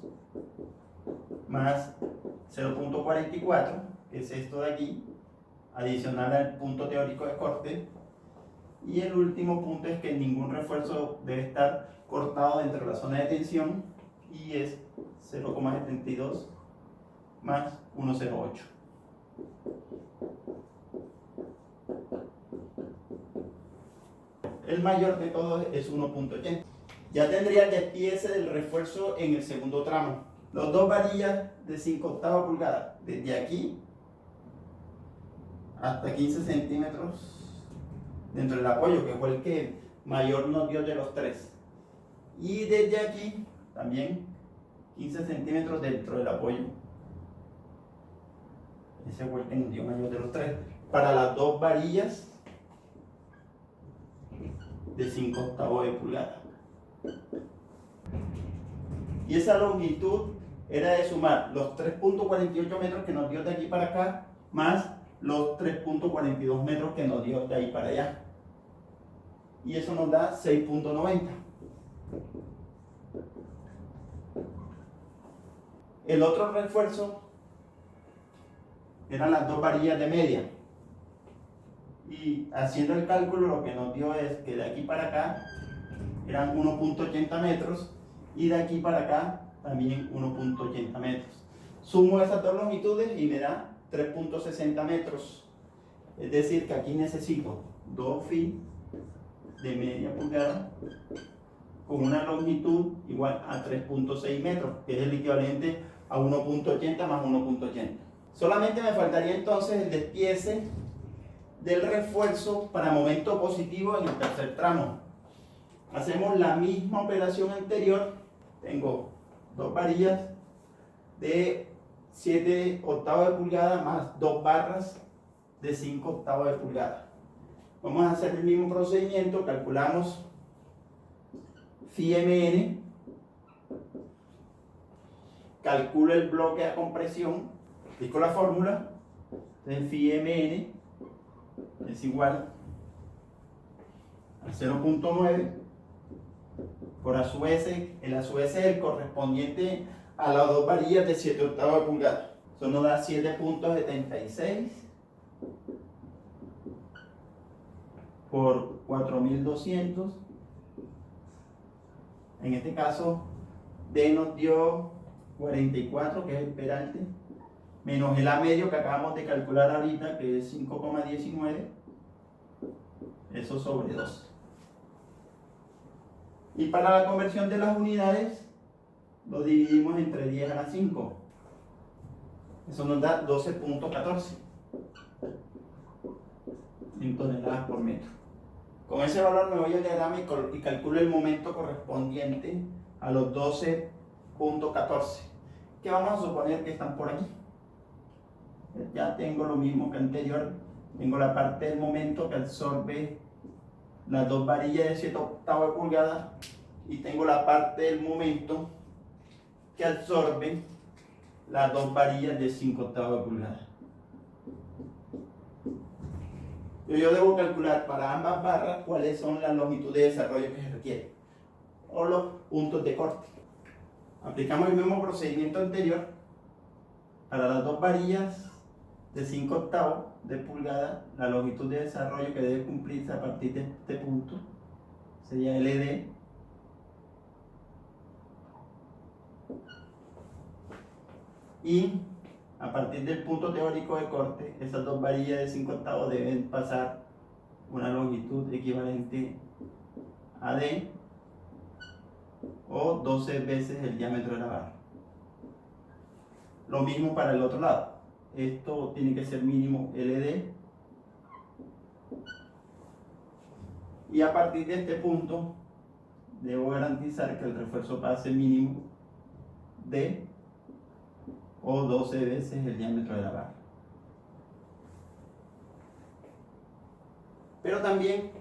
más 0.44, que es esto de aquí, adicional al punto teórico de corte. Y el último punto es que ningún refuerzo debe estar cortado dentro de la zona de tensión, y es 0,72 más 1,08. El mayor de todos es 1.80. Ya tendría el despiece del refuerzo en el segundo tramo. Los dos varillas de 5/8 pulgadas, desde aquí hasta 15 centímetros dentro del apoyo, que fue el que mayor nos dio de los tres. Y desde aquí también 15 centímetros dentro del apoyo. Ese fue el que nos dio mayor de los tres. Para las dos varillas de 5/8 de pulgada. Y esa longitud era de sumar los 3.48 metros que nos dio de aquí para acá, más los 3.42 metros que nos dio de ahí para allá. Y eso nos da 6.90. El otro refuerzo eran las dos varillas de media. Y haciendo el cálculo, lo que nos dio es que de aquí para acá eran 1.80 metros y de aquí para acá también 1.80 metros. Sumo esas dos longitudes y me da 3.60 metros. Es decir, que aquí necesito 2 fi de media pulgada con una longitud igual a 3.6 metros, que es el equivalente a 1.80 más 1.80. Solamente me faltaría entonces el despiece del refuerzo para momento positivo en el tercer tramo. Hacemos la misma operación anterior. Tengo dos varillas de 7/8 de pulgada más 2 barras de 5/8 de pulgada. Vamos a hacer el mismo procedimiento. Calculamos phi mn, calculo el bloque a compresión, aplico la fórmula. Entonces phi mn es igual a 0.9 por a su s. El a su s es el correspondiente a las dos varillas de 7/8 de pulgada. Eso nos da 7.76 por 4200. En este caso D nos dio 44, que es el peralte, menos el A medio que acabamos de calcular ahorita, que es 5,19, eso sobre 12. Y para la conversión de las unidades lo dividimos entre 10 a la 5. Eso nos da 12.14 en toneladas por metro. Con ese valor me voy al diagrama y calculo el momento correspondiente a los 12.14, que vamos a suponer que están por aquí. Ya tengo lo mismo que anterior. Tengo la parte del momento que absorbe las dos varillas de 7/8 de pulgada y tengo la parte del momento que absorbe las dos varillas de 5/8 de pulgada. Yo debo calcular para ambas barras cuáles son las longitudes de desarrollo que se requieren o los puntos de corte. Aplicamos el mismo procedimiento anterior para las dos varillas de 5/8 de pulgada. La longitud de desarrollo que debe cumplirse a partir de este punto sería LD. Y a partir del punto teórico de corte, esas dos varillas de 5/8 deben pasar una longitud equivalente a D o 12 veces el diámetro de la barra. Lo mismo para el otro lado. Esto tiene que ser mínimo LD. Y a partir de este punto, debo garantizar que el refuerzo pase mínimo D o 12 veces el diámetro de la barra. Pero también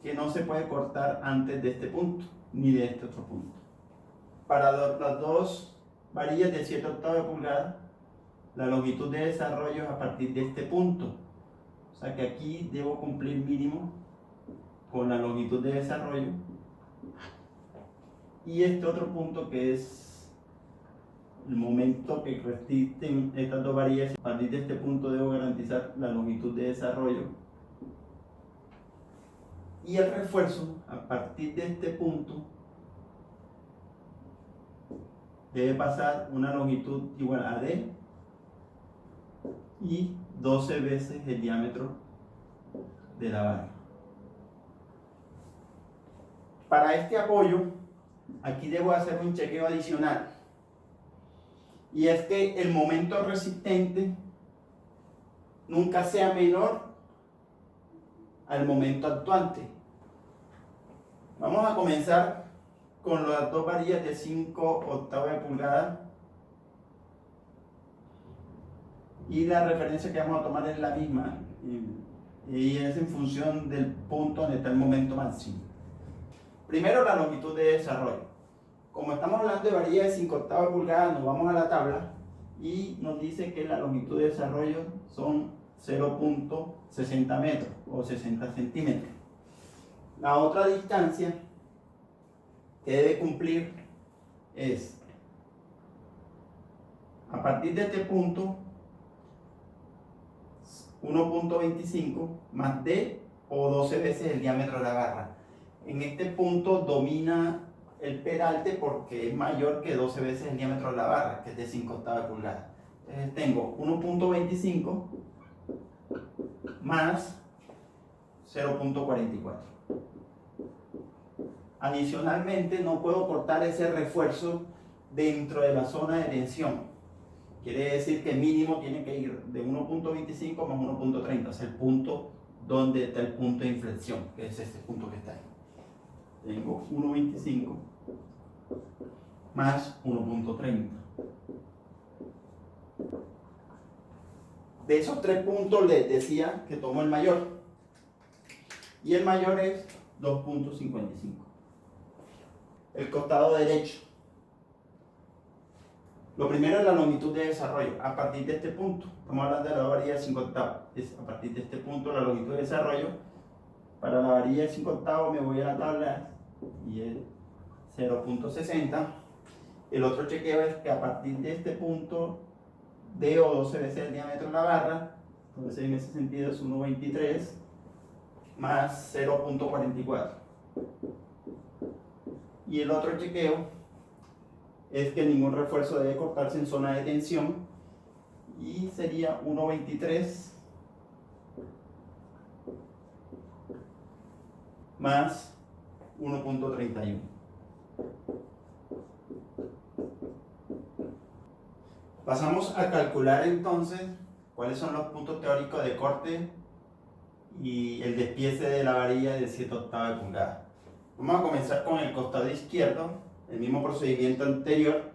que no se puede cortar antes de este punto, ni de este otro punto. Para las dos varillas de 7/8 de pulgada, la longitud de desarrollo es a partir de este punto. O sea que aquí debo cumplir mínimo con la longitud de desarrollo. Y este otro punto que es el momento que resisten estas dos varillas, a partir de este punto debo garantizar la longitud de desarrollo. Y el refuerzo, a partir de este punto, debe pasar una longitud igual a D y 12 veces el diámetro de la barra. Para este apoyo, aquí debo hacer un chequeo adicional. Y es que el momento resistente nunca sea menor al momento actuante. Vamos a comenzar con las dos varillas de 5/8 de pulgada. Y la referencia que vamos a tomar es la misma. Y es en función del punto donde está el momento máximo. Primero, la longitud de desarrollo. Como estamos hablando de varillas de 5/8 de pulgada, nos vamos a la tabla y nos dice que la longitud de desarrollo son 0.60 metros o 60 centímetros. La otra distancia que debe cumplir es, a partir de este punto, 1.25 más D o 12 veces el diámetro de la barra. En este punto domina el peralte porque es mayor que 12 veces el diámetro de la barra, que es de 5/8 de pulgada. Tengo 1.25 más 0.44. Adicionalmente, no puedo cortar ese refuerzo dentro de la zona de tensión. Quiere decir que mínimo tiene que ir de 1.25 más 1.30, o sea, el punto donde está el punto de inflexión, que es este punto que está ahí. Tengo 1.25 más 1.30. De esos tres puntos les decía que tomo el mayor. Y el mayor es 2.55. El costado derecho. Lo primero es la longitud de desarrollo. A partir de este punto, estamos hablando de la varilla de 5/8. Es a partir de este punto la longitud de desarrollo. Para la varilla de 5/8 me voy a la tabla y es 0.60. El otro chequeo es que a partir de este punto D o 12 veces el diámetro de la barra, entonces en ese sentido es 1.23 más 0.44. Y el otro chequeo es que ningún refuerzo debe cortarse en zona de tensión y sería 1.23 más 1.31. Pasamos a calcular entonces cuáles son los puntos teóricos de corte y el despiece de la varilla de 7/8 de pulgada. Vamos a comenzar con el costado izquierdo, el mismo procedimiento anterior,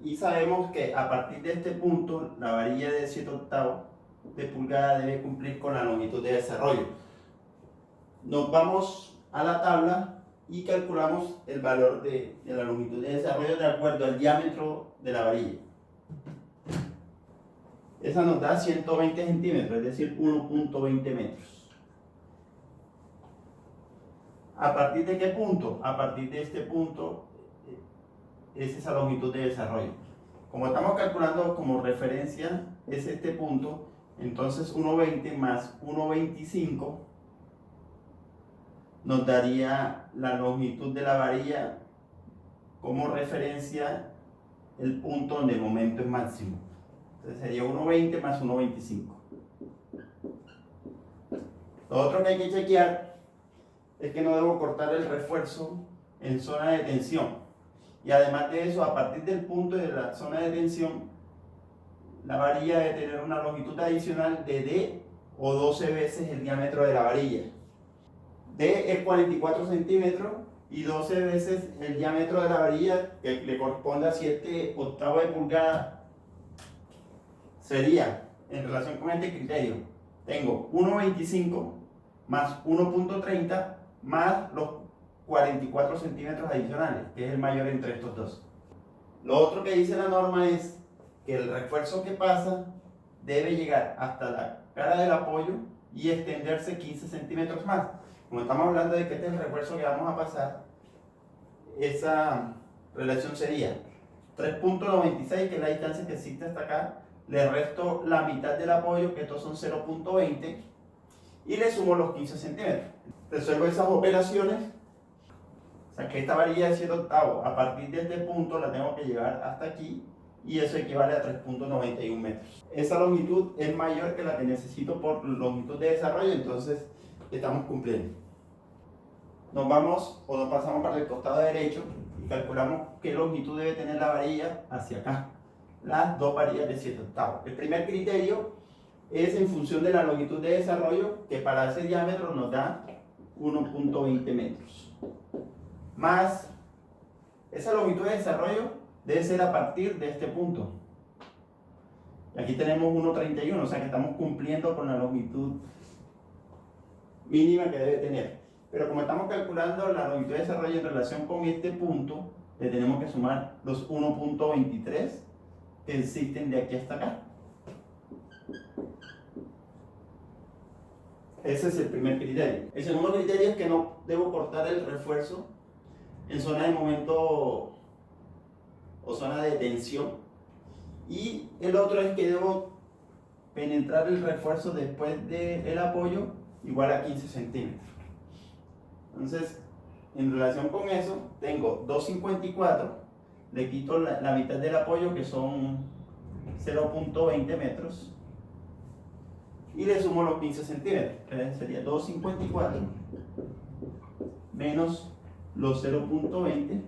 y sabemos que a partir de este punto la varilla de 7/8 de pulgada debe cumplir con la longitud de desarrollo. Nos vamos a la tabla y calculamos el valor de la longitud de desarrollo de acuerdo al diámetro de la varilla. Esa nos da 120 centímetros, es decir, 1.20 metros. ¿A partir de qué punto? A partir de este punto es esa longitud de desarrollo. Como estamos calculando como referencia es este punto, entonces 1.20 más 1.25 nos daría la longitud de la varilla como referencia el punto donde el momento es máximo. Entonces sería 1.20 más 1.25. Lo otro que hay que chequear es que no debo cortar el refuerzo en zona de tensión. Y además de eso, a partir del punto de la zona de tensión, la varilla debe tener una longitud adicional de D o 12 veces el diámetro de la varilla. D es 44 centímetros y 12 veces el diámetro de la varilla, que le corresponde a 7/8 de pulgada. Sería, en relación con este criterio, tengo 1.25 más 1.30 más los 44 centímetros adicionales, que es el mayor entre estos dos. Lo otro que dice la norma es que el refuerzo que pasa debe llegar hasta la cara del apoyo y extenderse 15 centímetros más. Como estamos hablando de que este es el refuerzo que vamos a pasar, esa relación sería 3.96, que es la distancia que existe hasta acá, le resto la mitad del apoyo, que estos son 0.20, y le sumo los 15 centímetros. Resuelvo esas operaciones, o sea que esta varilla de 7/8, a partir de este punto la tengo que llevar hasta aquí, y eso equivale a 3.91 metros. Esa longitud es mayor que la que necesito por longitud de desarrollo, entonces estamos cumpliendo. Nos vamos o nos pasamos para el costado derecho y calculamos qué longitud debe tener la varilla hacia acá. Las dos varillas de 7/8. El primer criterio es en función de la longitud de desarrollo, que para ese diámetro nos da 1.20 metros. Más esa longitud de desarrollo debe ser a partir de este punto. Y aquí tenemos 1.31, o sea que estamos cumpliendo con la longitud mínima que debe tener. Pero como estamos calculando la longitud de desarrollo en relación con este punto, le tenemos que sumar los 1.23 que existen de aquí hasta acá. Ese es el primer criterio. El segundo criterio es que no debo cortar el refuerzo en zona de momento o zona de tensión. Y el otro es que debo penetrar el refuerzo después del apoyo igual a 15 centímetros. Entonces, en relación con eso, tengo 2.54, le quito la mitad del apoyo, que son 0.20 metros y le sumo los 15 centímetros, que sería 2,54 menos los 0.20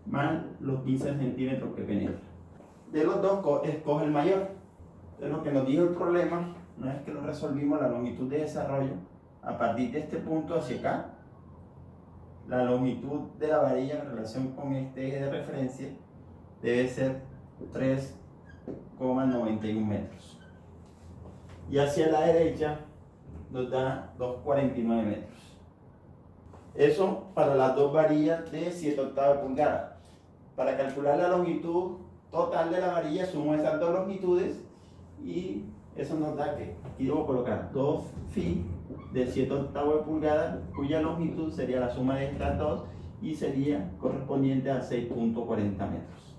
más los 15 centímetros que penetra. De los dos, escoge el mayor. Entonces, lo que nos dijo el problema, una vez que lo resolvimos, la longitud de desarrollo a partir de este punto hacia acá, la longitud de la varilla en relación con este eje de referencia debe ser 3,91 metros. Y hacia la derecha nos da 2,49 metros. Eso para las dos varillas de 7/8 de pulgada. Para calcular la longitud total de la varilla, sumo esas dos longitudes y eso nos da que aquí debo colocar 2 phi de 7/8 de pulgada, cuya longitud sería la suma de estas dos y sería correspondiente a 6,40 metros.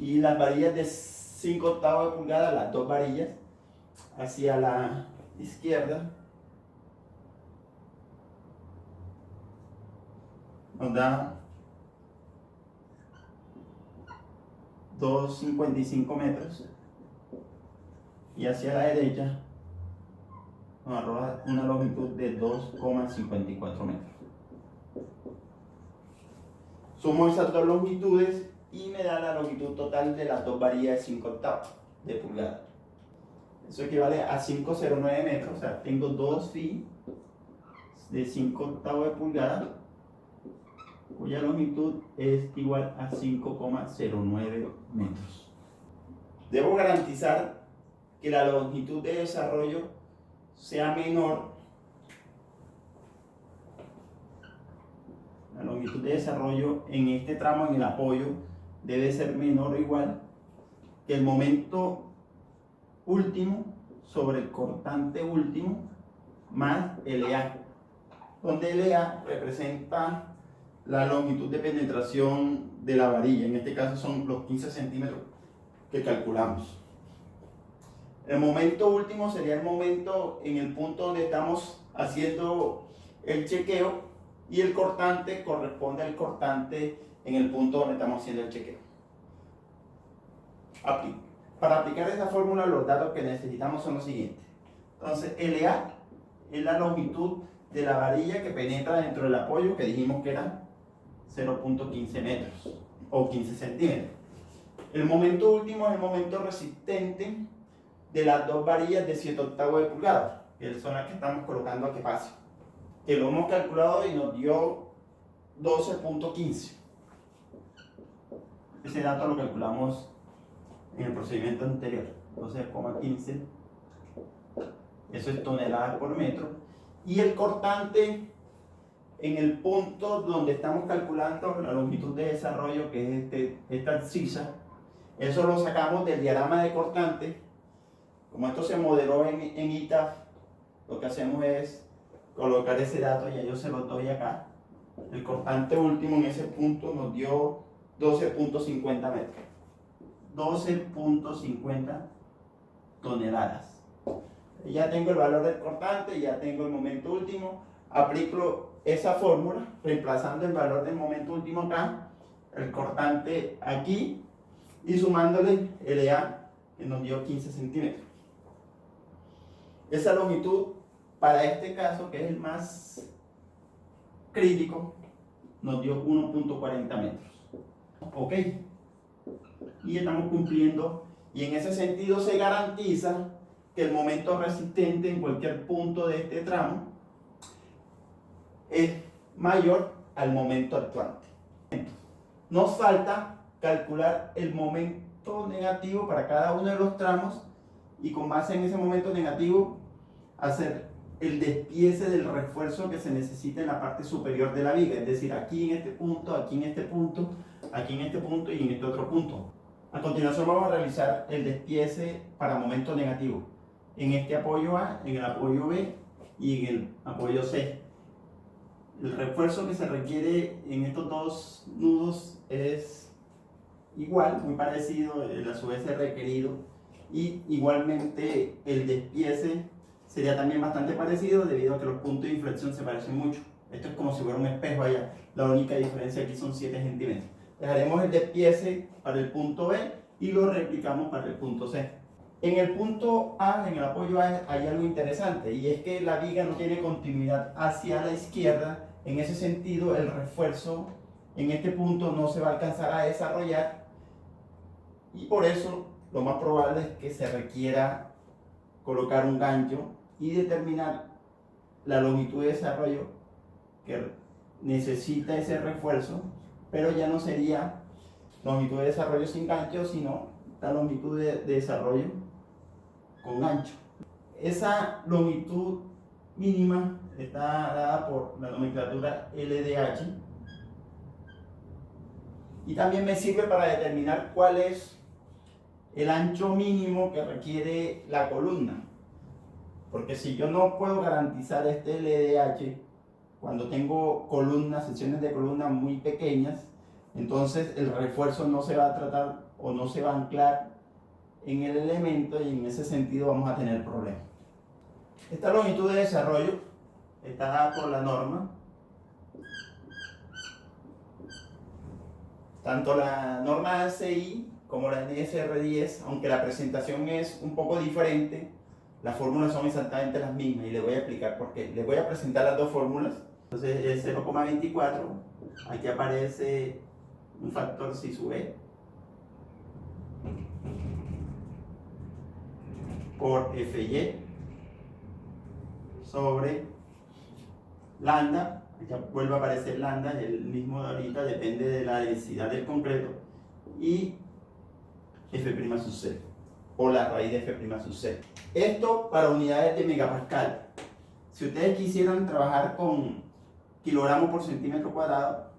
Y las varillas de 5/8 de pulgada, las dos varillas, hacia la izquierda, nos da 2,55 metros y hacia la derecha nos arroja una longitud de 2,54 metros. Sumo esas dos longitudes y me da la longitud total de las dos varillas de 5/8 de pulgada. Eso equivale a 5,09 metros, o sea, tengo 2 phi de 5/8 de pulgada, cuya longitud es igual a 5,09 metros. Debo garantizar que la longitud de desarrollo sea menor. La longitud de desarrollo en este tramo, en el apoyo, debe ser menor o igual que el momento último sobre el cortante último más LA, donde LA representa la longitud de penetración de la varilla. En este caso son los 15 centímetros que calculamos. El momento último sería el momento en el punto donde estamos haciendo el chequeo y el cortante corresponde al cortante en el punto donde estamos haciendo el chequeo. Para aplicar esa fórmula, los datos que necesitamos son los siguientes. Entonces, LA es la longitud de la varilla que penetra dentro del apoyo, que dijimos que era 0.15 metros o 15 centímetros. El momento último es el momento resistente de las dos varillas de 7/8 de pulgada, que son las que estamos colocando a que pase, que lo hemos calculado y nos dio 12.15. Ese dato lo calculamos en el procedimiento anterior, 12,15, eso es toneladas por metro. Y el cortante en el punto donde estamos calculando la longitud de desarrollo, que es esta abscisa, eso lo sacamos del diagrama de cortante. Como esto se modeló en ITAF, lo que hacemos es colocar ese dato, ya yo se lo doy acá. El cortante último en ese punto nos dio 12.50 metros. 12.50 toneladas. Ya tengo el valor del cortante, ya tengo el momento último. Aplico esa fórmula, reemplazando el valor del momento último acá, el cortante aquí, y sumándole LA, que nos dio 15 centímetros. Esa longitud, para este caso, que es el más crítico, nos dio 1.40 metros. Ok. Y estamos cumpliendo, y en ese sentido se garantiza que el momento resistente en cualquier punto de este tramo es mayor al momento actuante. Nos falta calcular el momento negativo para cada uno de los tramos y con base en ese momento negativo hacer el despiece del refuerzo que se necesita en la parte superior de la viga, es decir, aquí en este punto, aquí en este punto, aquí en este punto y en este otro punto. A continuación vamos a realizar el despiece para momento negativo en este apoyo A, en el apoyo B y en el apoyo C. El refuerzo que se requiere en estos dos nudos es igual, muy parecido, a su vez es requerido, y igualmente el despiece sería también bastante parecido debido a que los puntos de inflexión se parecen mucho. Esto es como si fuera un espejo allá, la única diferencia aquí son 7 centímetros. Dejaremos el despiece para el punto B y lo replicamos para el punto C. En el punto A, en el apoyo A, hay algo interesante, y es que la viga no tiene continuidad hacia la izquierda. En ese sentido, el refuerzo en este punto no se va a alcanzar a desarrollar, y por eso lo más probable es que se requiera colocar un gancho y determinar la longitud de desarrollo que necesita ese refuerzo, pero ya no sería longitud de desarrollo sin gancho, sino la longitud de desarrollo con gancho. Esa longitud mínima está dada por la nomenclatura LDH, y también me sirve para determinar cuál es el ancho mínimo que requiere la columna, porque si yo no puedo garantizar este LDH cuando tengo columnas, secciones de columna muy pequeñas, entonces el refuerzo no se va a tratar o no se va a anclar en el elemento, y en ese sentido vamos a tener problemas. Esta longitud de desarrollo está dada por la norma. Tanto la norma ACI como la NSR10, aunque la presentación es un poco diferente, las fórmulas son exactamente las mismas, y les voy a explicar por qué. Les voy a presentar las dos fórmulas. Entonces es 0,24, aquí aparece un factor si sub e por Fy sobre lambda. Aquí vuelve a aparecer lambda, el mismo de ahorita, depende de la densidad del concreto, y F' sub c, o la raíz de F' sub c. Esto para unidades de megapascal. Si ustedes quisieran trabajar con kilogramos por centímetro cuadrado,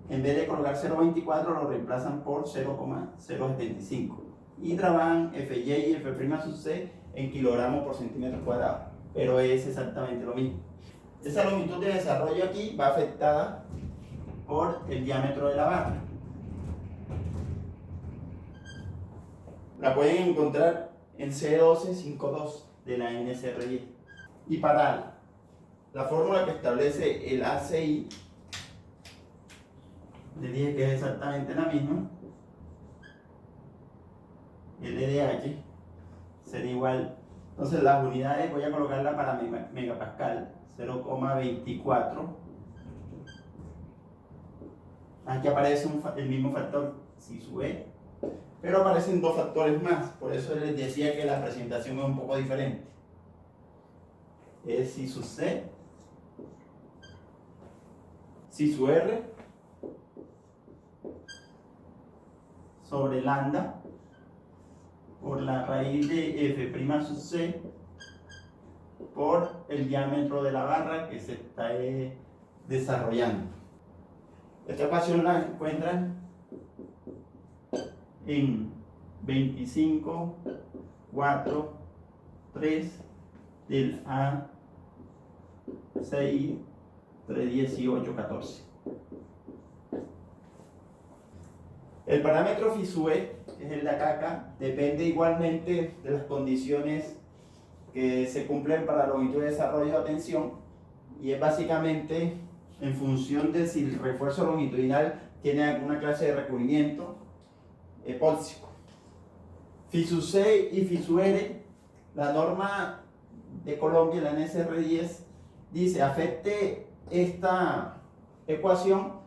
en vez de colocar 0,24 lo reemplazan por 0,075 y trabajan Fy y F' sub c en kilogramos por centímetro cuadrado, pero es exactamente lo mismo. Esa longitud de desarrollo aquí va afectada por el diámetro de la barra. La pueden encontrar en C1252 de la NSR10. Y para la fórmula que establece el ACI, les dije que es exactamente la misma. El LDH sería igual. Entonces las unidades voy a colocarla para megapascal, 0,24. Aquí aparece el mismo factor si sub e, pero aparecen dos factores más, por eso les decía que la presentación es un poco diferente. Es si sub c, si sub r sobre lambda por la raíz de F' sub c por el diámetro de la barra que se está desarrollando. Esta ecuación la encuentran en 25, 4, 3 del A6, 318, 14. El parámetro phi sub e, que es el de acá, depende igualmente de las condiciones que se cumplen para la longitud de desarrollo de tensión, y es básicamente en función de si el refuerzo longitudinal tiene alguna clase de recubrimiento epóxico. Phi sub c y phi sub r, la norma de Colombia, la NSR10, dice afecte esta ecuación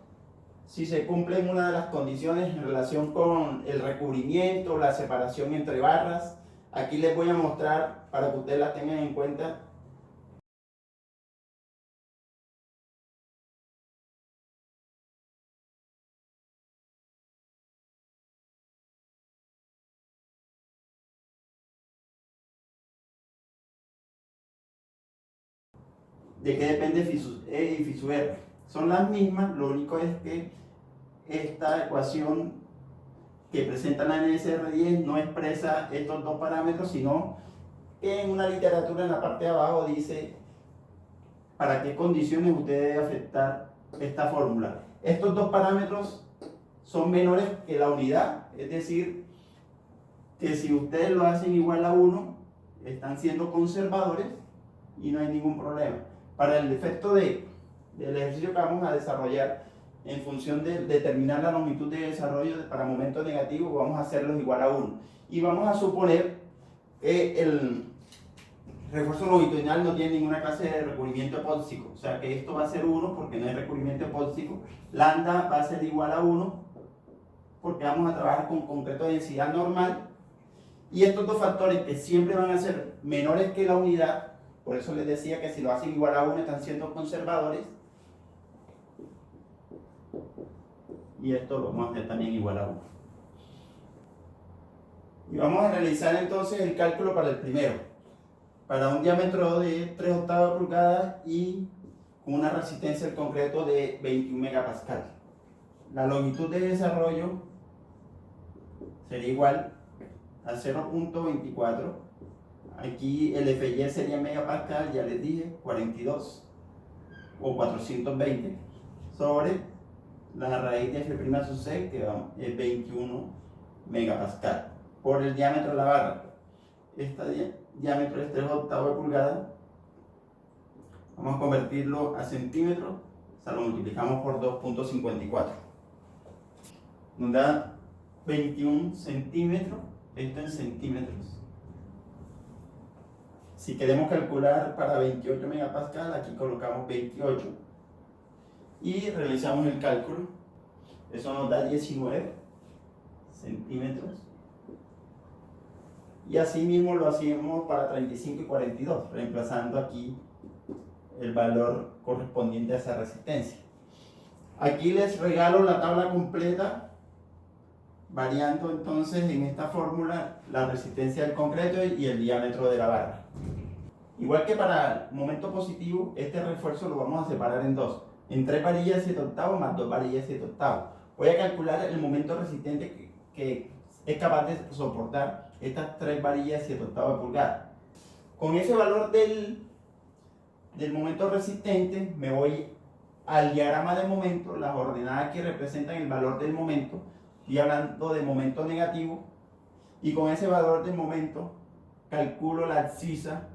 si se cumplen una de las condiciones en relación con el recubrimiento, la separación entre barras. Aquí les voy a mostrar para que ustedes la tengan en cuenta. ¿De qué depende phi sub e y phi sub r? Son las mismas, lo único es que esta ecuación que presenta la NSR10 no expresa estos dos parámetros, sino que en una literatura en la parte de abajo dice para qué condiciones usted debe afectar esta fórmula. Estos dos parámetros son menores que la unidad, es decir, que si ustedes lo hacen igual a 1, están siendo conservadores y no hay ningún problema. Para el efecto del ejercicio que vamos a desarrollar, en función de determinar la longitud de desarrollo para momentos negativos, vamos a hacerlos igual a 1. Y vamos a suponer que el refuerzo longitudinal no tiene ninguna clase de recubrimiento epóxico, o sea que esto va a ser 1 porque no hay recubrimiento epóxico. Lambda va a ser igual a 1 porque vamos a trabajar con concreto de densidad normal. Y estos dos factores que siempre van a ser menores que la unidad, por eso les decía que si lo hacen igual a 1 están siendo conservadores. Y esto lo vamos a hacer también igual a 1. Y vamos a realizar entonces el cálculo para el primero. Para un diámetro de 3/8 pulgadas y con una resistencia al concreto de 21 megapascal. La longitud de desarrollo sería igual a 0.24. Aquí el FY sería megapascal, ya les dije, 42 o 420 sobre la raíz de F' sub C, que es 21 megapascal, por el diámetro de la barra. Este diámetro es 3/8 de pulgada. Vamos a convertirlo a centímetros, o sea, lo multiplicamos por 2.54. Nos da 21 centímetros, esto en centímetros. Si queremos calcular para 28 megapascal, aquí colocamos 28 y realizamos el cálculo. Eso nos da 19 centímetros. Y así mismo lo hacemos para 35 y 42, reemplazando aquí el valor correspondiente a esa resistencia. Aquí les regalo la tabla completa, variando entonces en esta fórmula la resistencia del concreto y el diámetro de la barra. Igual que para el momento positivo, este refuerzo lo vamos a separar en dos, en 3 varillas 7/8 más 2 varillas 7/8. Voy a calcular el momento resistente que es capaz de soportar estas 3 varillas 7/8 de pulgada. Con ese valor del momento resistente me voy al diagrama de momento, las ordenadas que representan el valor del momento. Estoy hablando de momento negativo, y con ese valor del momento calculo la abscisa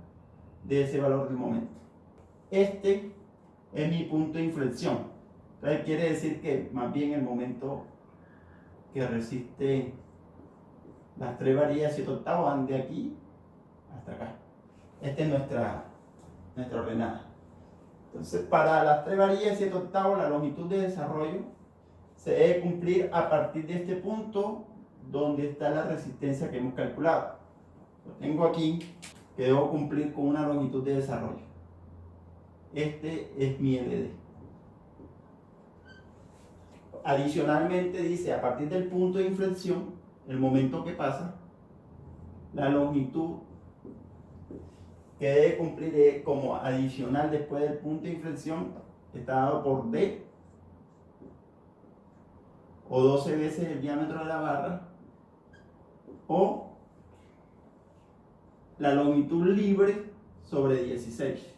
de ese valor del momento. Este es mi punto de inflexión. Entonces quiere decir que más bien el momento que resiste las 3 varillas 7/8 van de aquí hasta acá. Esta es nuestra ordenada. Entonces, para las 3 varillas 7/8, la longitud de desarrollo se debe cumplir a partir de este punto donde está la resistencia que hemos calculado. Lo tengo aquí, que debo cumplir con una longitud de desarrollo. Este es mi LD. Adicionalmente dice, a partir del punto de inflexión, el momento que pasa, la longitud que debe cumplir como adicional después del punto de inflexión está dado por D, o 12 veces el diámetro de la barra, o la longitud libre sobre 16.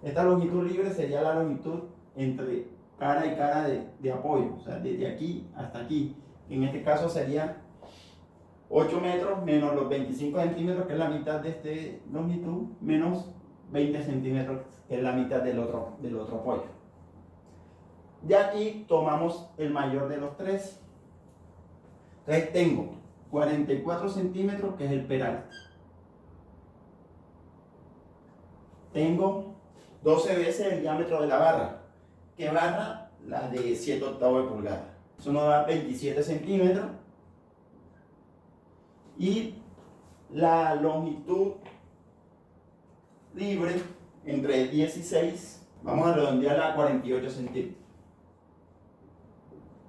Esta longitud libre sería la longitud entre cara y cara de apoyo, o sea, desde aquí hasta aquí. En este caso sería 8 metros menos los 25 centímetros, que es la mitad de esta longitud, menos 20 centímetros, que es la mitad del otro apoyo. De aquí tomamos el mayor de los tres. Entonces tengo 44 centímetros, que es el peralte. Tengo 12 veces el diámetro de la barra. ¿Qué barra? La de 7/8 de pulgada. Eso nos da 27 centímetros. Y la longitud libre entre 16, vamos a redondearla a 48 centímetros.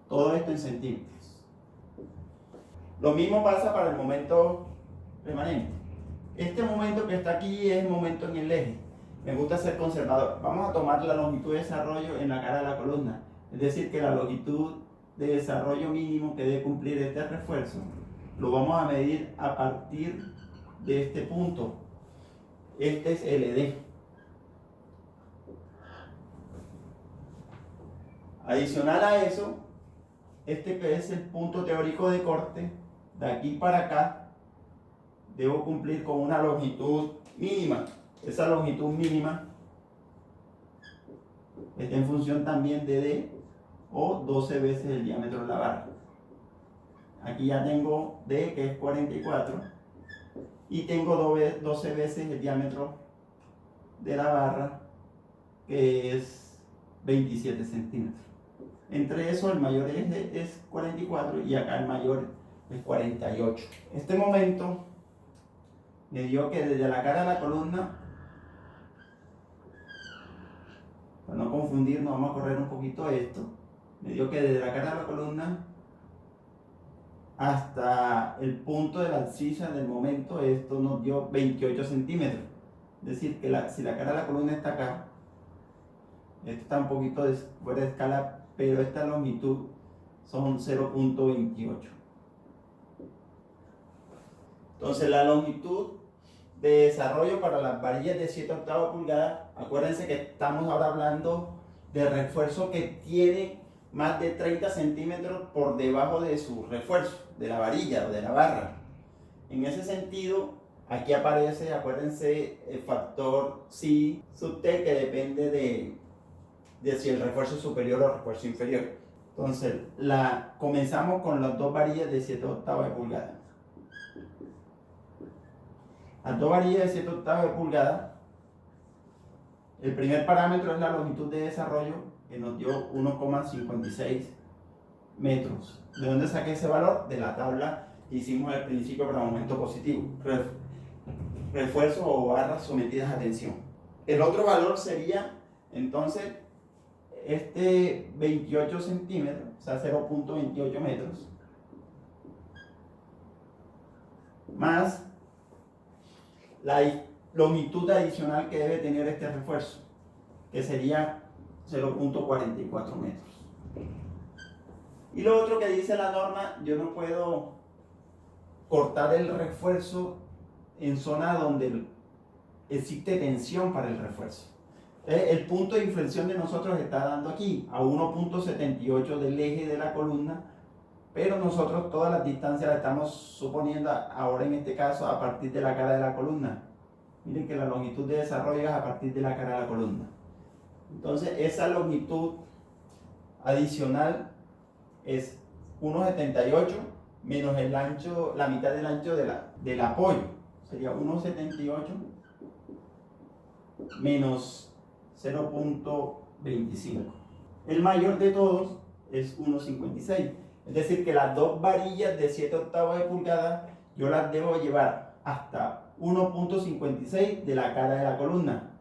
Todo esto en centímetros. Lo mismo pasa para el momento remanente. Este momento que está aquí es el momento en el eje. Me gusta ser conservador. Vamos a tomar la longitud de desarrollo en la cara de la columna. Es decir, que la longitud de desarrollo mínimo que debe cumplir este refuerzo lo vamos a medir a partir de este punto. Este es LD. Adicional a eso, este que es el punto teórico de corte, de aquí para acá, debo cumplir con una longitud mínima. Esa longitud mínima está en función también de D o 12 veces el diámetro de la barra. Aquí ya tengo D, que es 44, y tengo 12 veces el diámetro de la barra, que es 27 centímetros. Entre eso el mayor es 44 y acá el mayor es 48. Este momento me dio que desde la cara de la columna, para no confundirnos, vamos a correr un poquito esto, me dio que desde la cara de la columna hasta el punto de la abscissa del momento, esto nos dio 28 centímetros. Es decir, que si la cara de la columna está acá, esto está un poquito fuera de escala, pero esta longitud son 0.28. Entonces la longitud de desarrollo para las varillas de 7/8 pulgadas, acuérdense que estamos ahora hablando de refuerzo que tiene más de 30 centímetros por debajo de su refuerzo, de la varilla o de la barra. En ese sentido, aquí aparece, acuérdense, el factor psi sub t, que depende de si el refuerzo es superior o refuerzo inferior. Entonces, comenzamos con las dos varillas de 7/8 de pulgada. Las dos varillas de 7/8 de pulgada, el primer parámetro es la longitud de desarrollo, que nos dio 1,56 metros. ¿De dónde saqué ese valor? De la tabla que hicimos al principio para momento positivo. Refuerzos o barras sometidas a tensión. El otro valor sería, entonces, este 28 centímetros, o sea, 0.28 metros, más la longitud adicional que debe tener este refuerzo, que sería 0.44 metros. Y lo otro que dice la norma, yo no puedo cortar el refuerzo en zona donde existe tensión para el refuerzo. El punto de inflexión de nosotros está dando aquí, a 1.78 del eje de la columna, pero nosotros todas las distancias las estamos suponiendo ahora en este caso a partir de la cara de la columna. Miren que la longitud de desarrollo es a partir de la cara de la columna. Entonces esa longitud adicional es 1.78 menos el ancho, la mitad del ancho del apoyo. Sería 1.78 menos 0.25. El mayor de todos es 1.56. Es decir, que las dos varillas de 7/8 de pulgada yo las debo llevar hasta 1.56 de la cara de la columna.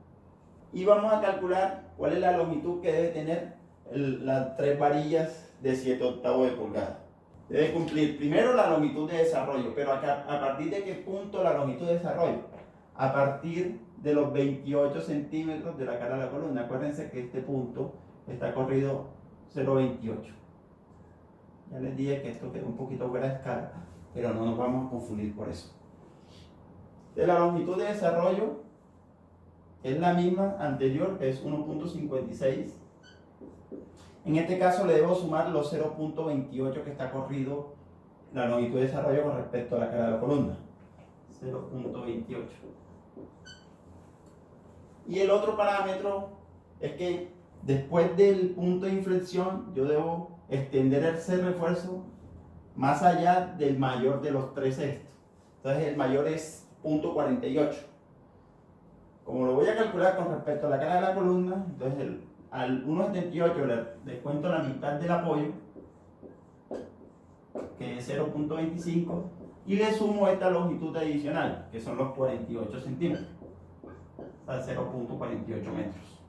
Y vamos a calcular cuál es la longitud que debe tener las tres varillas de 7/8 de pulgada. Debe cumplir primero la longitud de desarrollo, pero ¿a partir de qué punto la longitud de desarrollo? A partir de los 28 centímetros de la cara de la columna. Acuérdense que este punto está corrido 0.28. Ya les dije que esto queda un poquito fuera de escala, pero no nos vamos a confundir por eso. De la longitud de desarrollo es la misma anterior, que es 1.56. En este caso le debo sumar los 0.28 que está corrido la longitud de desarrollo con respecto a la cara de la columna. 0.28. Y el otro parámetro es que después del punto de inflexión yo debo extender ese refuerzo más allá del mayor de los 3/6. Entonces el mayor es 0.48. Como lo voy a calcular con respecto a la cara de la columna, entonces al 1.78 le descuento la mitad del apoyo, que es 0.25, y le sumo esta longitud adicional, que son los 48 centímetros, o sea, 0.48 metros.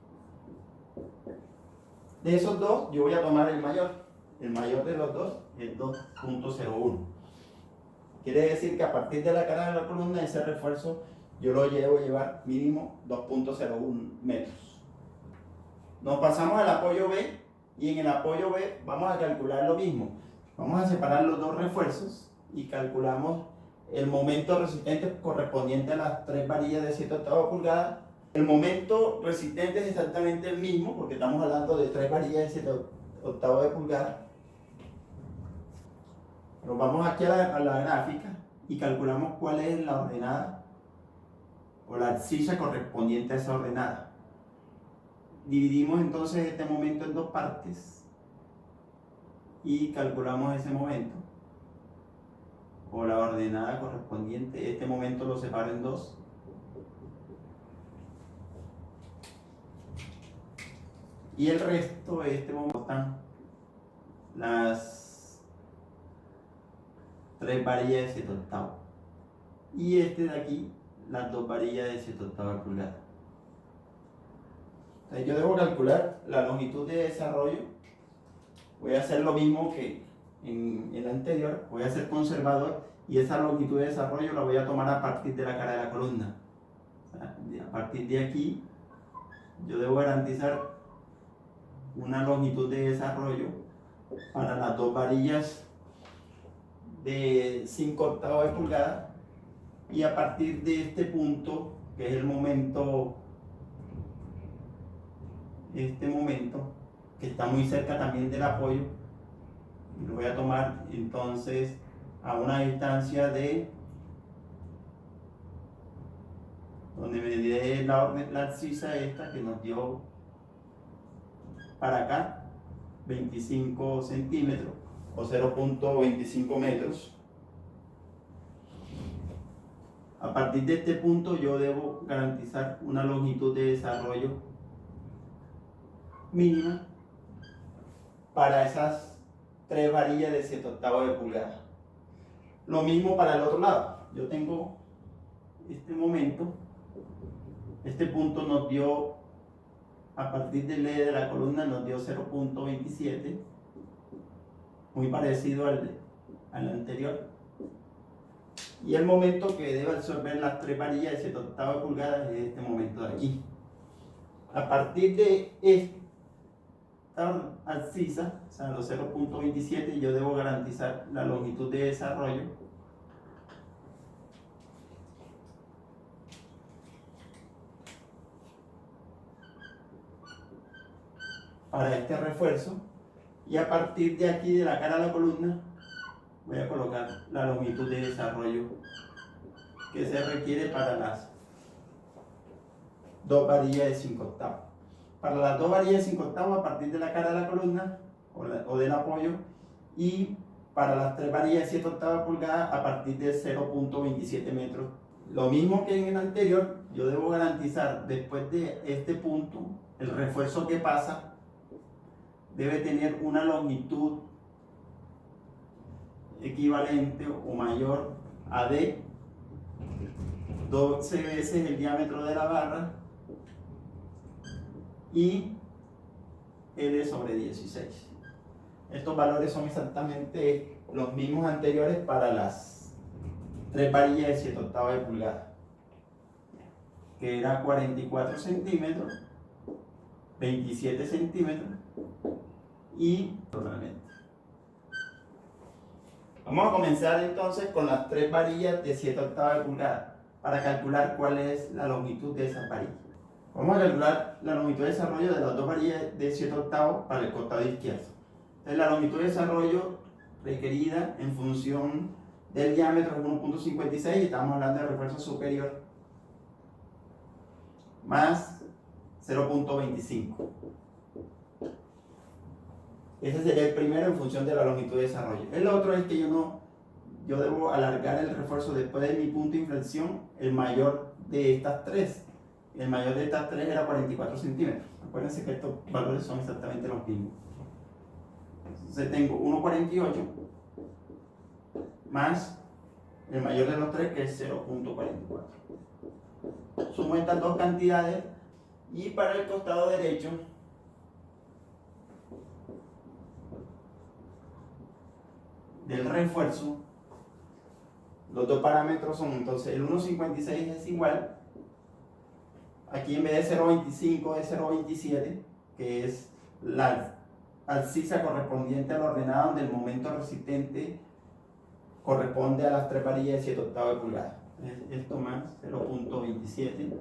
De esos dos, yo voy a tomar el mayor. El mayor de los dos es 2.01. Quiere decir que a partir de la cara de la columna, ese refuerzo yo lo debo llevar mínimo 2.01 metros. Nos pasamos al apoyo B, y en el apoyo B vamos a calcular lo mismo. Vamos a separar los dos refuerzos y calculamos el momento resistente correspondiente a las tres varillas de 7/8 pulgadas. El momento resistente es exactamente el mismo, porque estamos hablando de tres varillas de 7/8 de pulgada. Nos vamos aquí a la gráfica y calculamos cuál es la ordenada o la abscissa correspondiente a esa ordenada. Dividimos entonces este momento en dos partes y calculamos ese momento o la ordenada correspondiente. Este momento lo separo en dos. Y el resto, este momento, están las 3 varillas de 7/8. Y este de aquí, las 2 varillas de 7/8 de pulgada. Entonces yo debo calcular la longitud de desarrollo. Voy a hacer lo mismo que en el anterior. Voy a ser conservador y esa longitud de desarrollo la voy a tomar a partir de la cara de la columna. O sea, a partir de aquí, yo debo garantizar una longitud de desarrollo para las 2 varillas de 5/8 de pulgada, y a partir de este punto, que es el momento, este momento que está muy cerca también del apoyo, lo voy a tomar entonces a una distancia de, donde me dé la abscisa esta que nos dio para acá 25 centímetros o 0.25 metros. A partir de este punto yo debo garantizar una longitud de desarrollo mínima para esas 3 varillas de 7/8 de pulgada. Lo mismo para el otro lado. Yo tengo este momento, este punto nos dio, a partir del eje de la columna nos dio 0.27, muy parecido al anterior. Y el momento que debe absorber las 3 varillas de 7/8 de pulgada es este momento de aquí. A partir de esta abscisa, o sea, los 0.27, yo debo garantizar la longitud de desarrollo para este refuerzo, y a partir de aquí, de la cara de la columna, voy a colocar la longitud de desarrollo que se requiere para las 2 varillas de 5/8. Para las 2 varillas de 5/8 a partir de la cara de la columna o del apoyo, y para las 3 varillas de 7/8 pulgadas a partir de 0.27 metros. Lo mismo que en el anterior, yo debo garantizar después de este punto, el refuerzo que pasa debe tener una longitud equivalente o mayor a D, 12 veces el diámetro de la barra, y L sobre 16. Estos valores son exactamente los mismos anteriores para las 3 varillas de 7/8 de pulgada, que era 44 centímetros, 27 centímetros y totalmente. Vamos a comenzar entonces con las 3 varillas de 7/8 de pulgada para calcular cuál es la longitud de esas varillas. Vamos a calcular la longitud de desarrollo de las 2 varillas de 7/8 para el costado izquierdo. Entonces, la longitud de desarrollo requerida en función del diámetro es 1.56, y estamos hablando de refuerzo superior, más 0.25. Ese sería el primero en función de la longitud de desarrollo. El otro es que yo debo alargar el refuerzo después de mi punto de inflexión, el mayor de estas 3. El mayor de estas 3 era 44 centímetros. Acuérdense que estos valores son exactamente los mismos. Entonces tengo 1.48 más el mayor de los 3, que es 0.44. Sumo estas dos cantidades, y para el costado derecho del refuerzo, los dos parámetros son, entonces el 1.56 es igual, aquí en vez de 0.25 es 0.27, que es la abscisa correspondiente a la ordenada, donde el momento resistente corresponde a las 3 varillas de 7/8 de pulgada. Esto más 0.27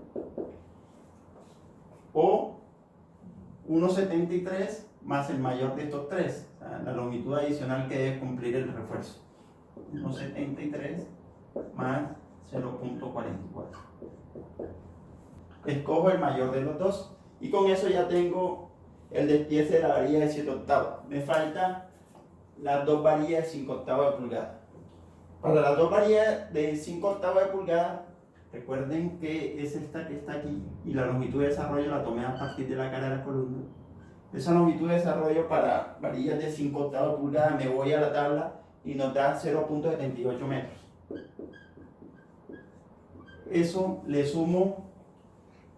o 1.73 más el mayor de estos 3, o sea, la longitud adicional que debe cumplir el refuerzo. 1.73 más 0.44. Escojo el mayor de los dos. Y con eso ya tengo el despiece de la varilla de 7 octavos. Me faltan las dos varillas de 5 octavos de pulgada. Para las dos varillas de 5 octavos de pulgada, recuerden que es esta que está aquí y la longitud de desarrollo la tomé a partir de la cara de la columna. Esa longitud de desarrollo para varillas de 5 octavos de pulgada, me voy a la tabla y nos da 0.78 metros. Eso le sumo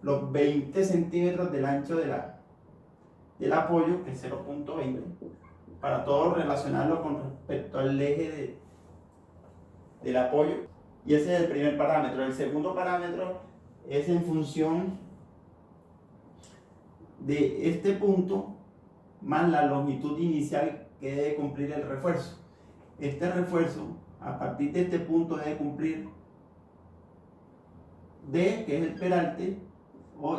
los 20 centímetros del ancho del apoyo, que es 0.20, para todo relacionarlo con respecto al eje del apoyo. Y ese es el primer parámetro. El segundo parámetro es en función de este punto más la longitud inicial que debe cumplir el refuerzo. Este refuerzo, a partir de este punto, debe cumplir D, que es el peralte,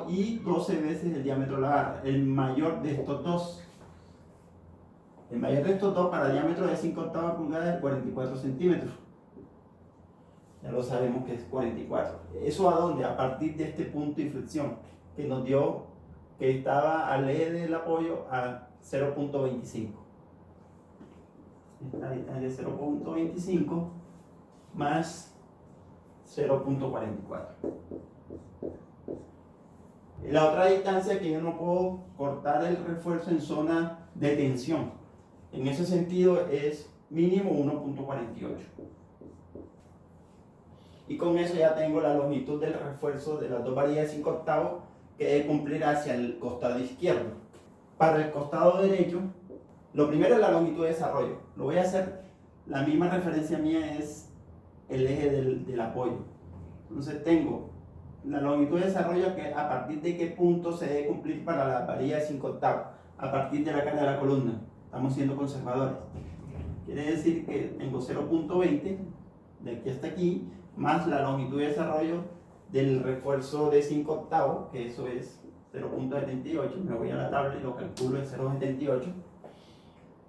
y 12 veces el diámetro de la barra. El mayor de estos dos. El mayor de estos dos para diámetro de 5 octavos de pulgada es 44 centímetros. Ya lo sabemos que es 44. ¿Eso a dónde? A partir de este punto de inflexión que nos dio que estaba al eje del apoyo a 0.25. Esta distancia es 0.25 más 0.44. La otra distancia que yo no puedo cortar el refuerzo en zona de tensión. En ese sentido es mínimo 1.48. Y con eso ya tengo la longitud del refuerzo de las dos varillas de 5 octavos que debe cumplir hacia el costado izquierdo. Para el costado derecho, lo primero es la longitud de desarrollo. Lo voy a hacer, la misma referencia mía es el eje del apoyo. Entonces tengo la longitud de desarrollo, que a partir de qué punto se debe cumplir para la varilla de 5 octavos. A partir de la cara de la columna. Estamos siendo conservadores. Quiere decir que tengo 0.20 de aquí hasta aquí, más la longitud de desarrollo del refuerzo de 5 octavos, que eso es 0.78. Me voy a la tabla y lo calculo en 0.78.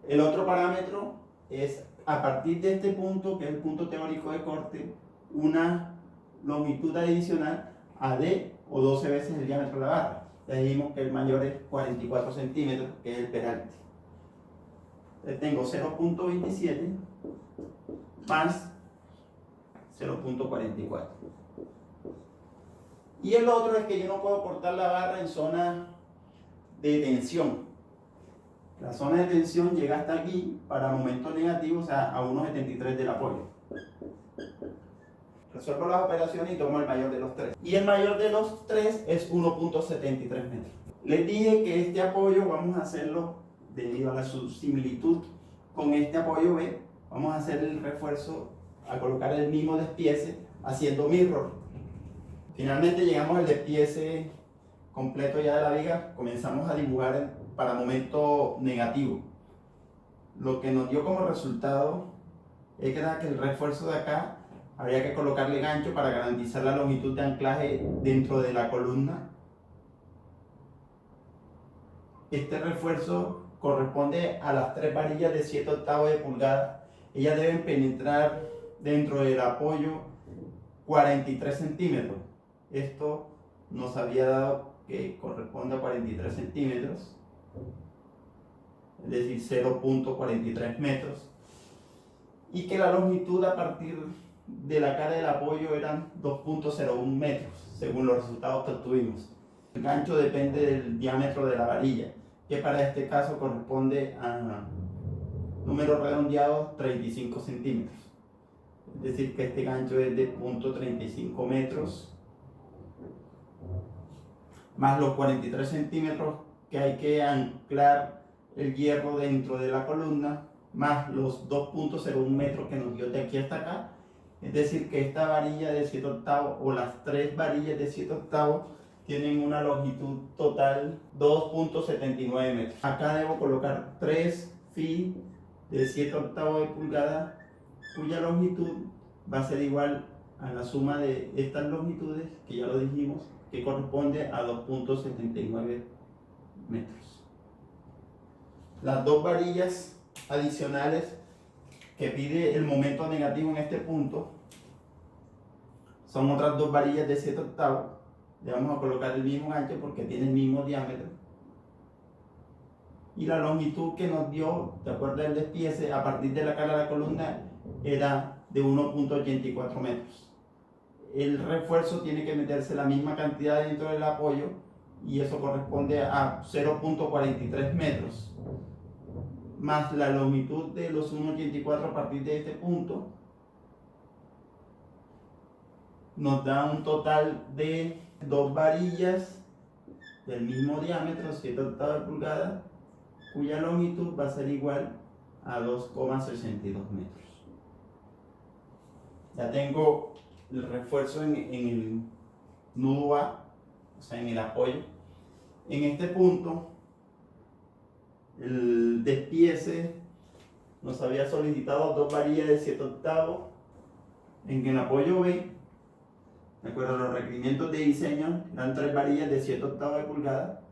El otro parámetro es, a partir de este punto, que es el punto teórico de corte, una longitud adicional a D, o 12 veces el diámetro de la barra. Ya dijimos que el mayor es 44 centímetros, que es el peralte. Entonces tengo 0.27 más 0.44. Y el otro es que yo no puedo cortar la barra en zona de tensión. La zona de tensión llega hasta aquí para momentos negativos, o sea, a 1.73 del apoyo. Resuelvo las operaciones y tomo el mayor de los tres. Y el mayor de los tres es 1.73 metros. Les dije que este apoyo vamos a hacerlo debido a su similitud con este apoyo B. Vamos a hacer el refuerzo, a colocar el mismo despiece haciendo mirror. Finalmente llegamos al despiece completo ya de la viga. Comenzamos a dibujar para momento negativo. Lo que nos dio como resultado es que el refuerzo de acá habría que colocarle gancho para garantizar la longitud de anclaje dentro de la columna. Este refuerzo corresponde a las tres varillas de 7 octavos de pulgada. Ellas deben penetrar dentro del apoyo 43 centímetros. Esto nos había dado que corresponde a 43 centímetros, es decir, 0.43 metros. Y que la longitud a partir de la cara del apoyo eran 2.01 metros, según los resultados que obtuvimos. El gancho depende del diámetro de la varilla, que para este caso corresponde a números redondeados 35 centímetros. Es decir, que este gancho es de 0.35 metros, más los 43 centímetros que hay que anclar el hierro dentro de la columna, más los 2.01 metros que nos dio de aquí hasta acá. Es decir, que esta varilla de 7 octavos o las tres varillas de 7 octavos tienen una longitud total 2.79 metros. Acá debo colocar 3 phi de 7 octavos de pulgada, cuya longitud va a ser igual a la suma de estas longitudes, que ya lo dijimos, que corresponde a 2.79 metros. Las dos varillas adicionales que pide el momento negativo en este punto son otras dos varillas de 7 octavos Le vamos a colocar el mismo gancho porque tiene el mismo diámetro. Y la longitud que nos dio, de acuerdo al despiece, a partir de la cara de la columna, era de 1.84 metros. El refuerzo tiene que meterse la misma cantidad dentro del apoyo y eso corresponde a 0.43 metros. Más la longitud de los 1.84 a partir de este punto, nos da un total de 2 varillas del mismo diámetro, 7/8 de pulgada, cuya longitud va a ser igual a 2,62 metros. Ya tengo el refuerzo en el nudo A, o sea, en el apoyo. En este punto, el despiece nos había solicitado 2 varillas de 7/8. En el apoyo B, de acuerdo a los requerimientos de diseño, eran 3 varillas de 7/8 de pulgada,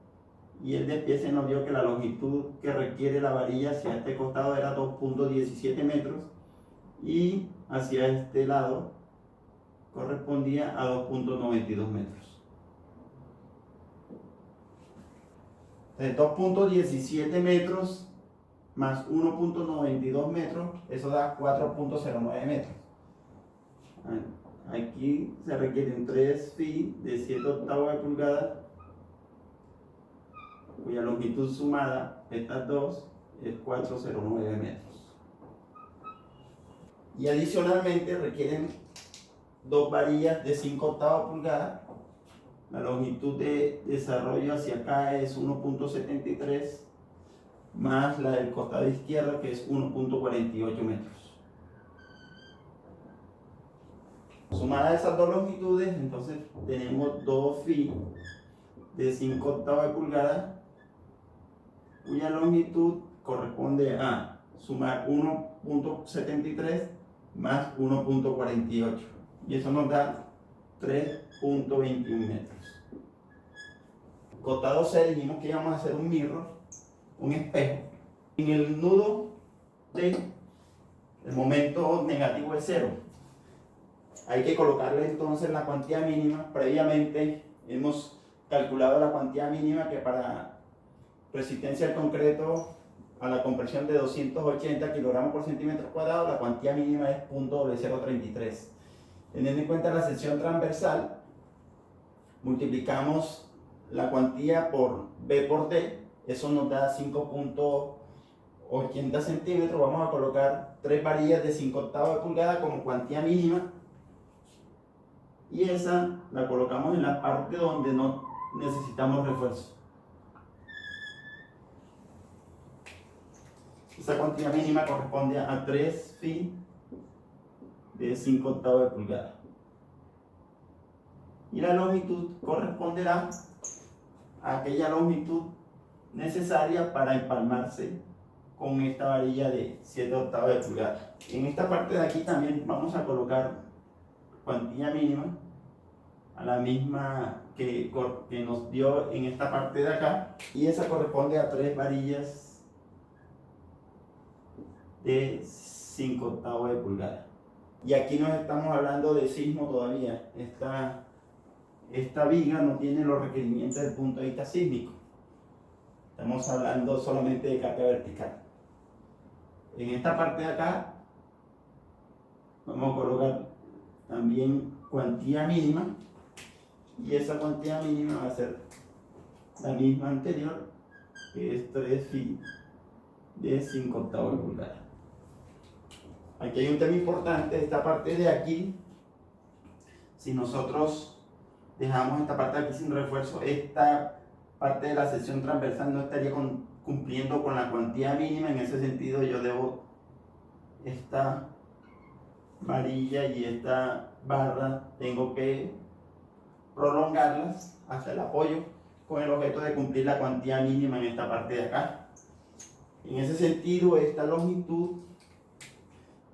y el despiece nos dio que la longitud que requiere la varilla hacia este costado era 2.17 metros y hacia este lado correspondía a 2.92 metros. Entonces 2.17 metros más 1.92 metros, eso da 4.09 metros. Aquí se requieren 3 phi de 7/8 de pulgada, cuya longitud sumada, estas dos, es 409 metros. Y adicionalmente requieren 2 varillas de 5/8 pulgada. La longitud de desarrollo hacia acá es 1.73, más la del costado izquierdo, que es 1.48 metros. Sumadas esas dos longitudes, entonces tenemos 2 phi de 5/8 de pulgada, cuya longitud corresponde a sumar 1.73 más 1.48, y eso nos da 3.21 metros. Costado C dijimos que íbamos a hacer un mirror, un espejo. En el nudo D, el momento negativo es 0. Hay que colocarle entonces la cuantía mínima. Previamente hemos calculado la cuantía mínima, que para resistencia al concreto a la compresión de 280 kilogramos por centímetro cuadrado, la cuantía mínima es 0.033. Teniendo en cuenta la sección transversal, multiplicamos la cuantía por B por D, eso nos da 5.80 centímetros. Vamos a colocar 3 varillas de 5/8 de pulgada como cuantía mínima, y esa la colocamos en la parte donde no necesitamos refuerzo. Esa cuantía mínima corresponde a 3 phi de 5/8 de pulgada. Y la longitud corresponderá a aquella longitud necesaria para empalmarse con esta varilla de 7/8 de pulgada. En esta parte de aquí también vamos a colocar cuantía mínima, a la misma que nos dio en esta parte de acá, y esa corresponde a 3 varillas de 5/8 de pulgada. Y aquí no estamos hablando de sismo todavía. Esta viga no tiene los requerimientos desde el punto de vista sísmico. Estamos hablando solamente de carga vertical. En esta parte de acá vamos a colocar también cuantía mínima, y esa cuantía mínima va a ser la misma anterior, que es 3 phi de 5/8 de pulgada. Aquí hay un tema importante. Esta parte de aquí, si nosotros dejamos esta parte de aquí sin refuerzo, esta parte de la sección transversal no estaría cumpliendo con la cuantía mínima. En ese sentido, yo debo esta varilla y esta barra, tengo que prolongarlas hasta el apoyo, con el objeto de cumplir la cuantía mínima en esta parte de acá. En ese sentido, esta longitud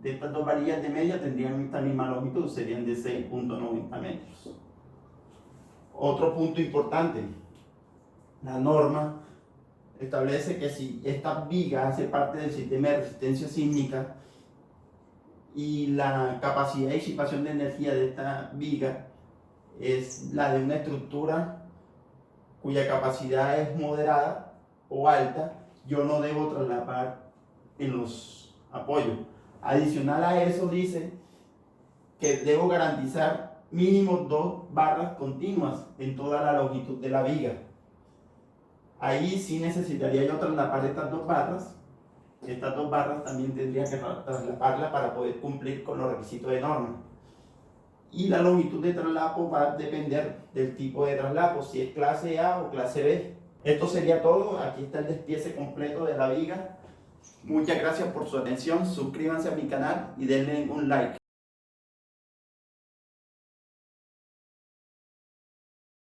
de estas 2 varillas de media tendrían esta misma longitud, serían de 6.90 metros. Otro punto importante: la norma establece que si esta viga hace parte del sistema de resistencia sísmica y la capacidad de disipación de energía de esta viga es la de una estructura cuya capacidad es moderada o alta, yo no debo traslapar en los apoyos. Adicional a eso dice que debo garantizar mínimo 2 barras continuas en toda la longitud de la viga. Ahí sí necesitaría yo traslapar estas 2 barras. Estas 2 barras también tendría que traslaparlas para poder cumplir con los requisitos de norma. Y la longitud de traslapo va a depender del tipo de traslapo, si es clase A o clase B. Esto sería todo. Aquí está el despiece completo de la viga. Muchas gracias por su atención. Suscríbanse a mi canal y denle un like.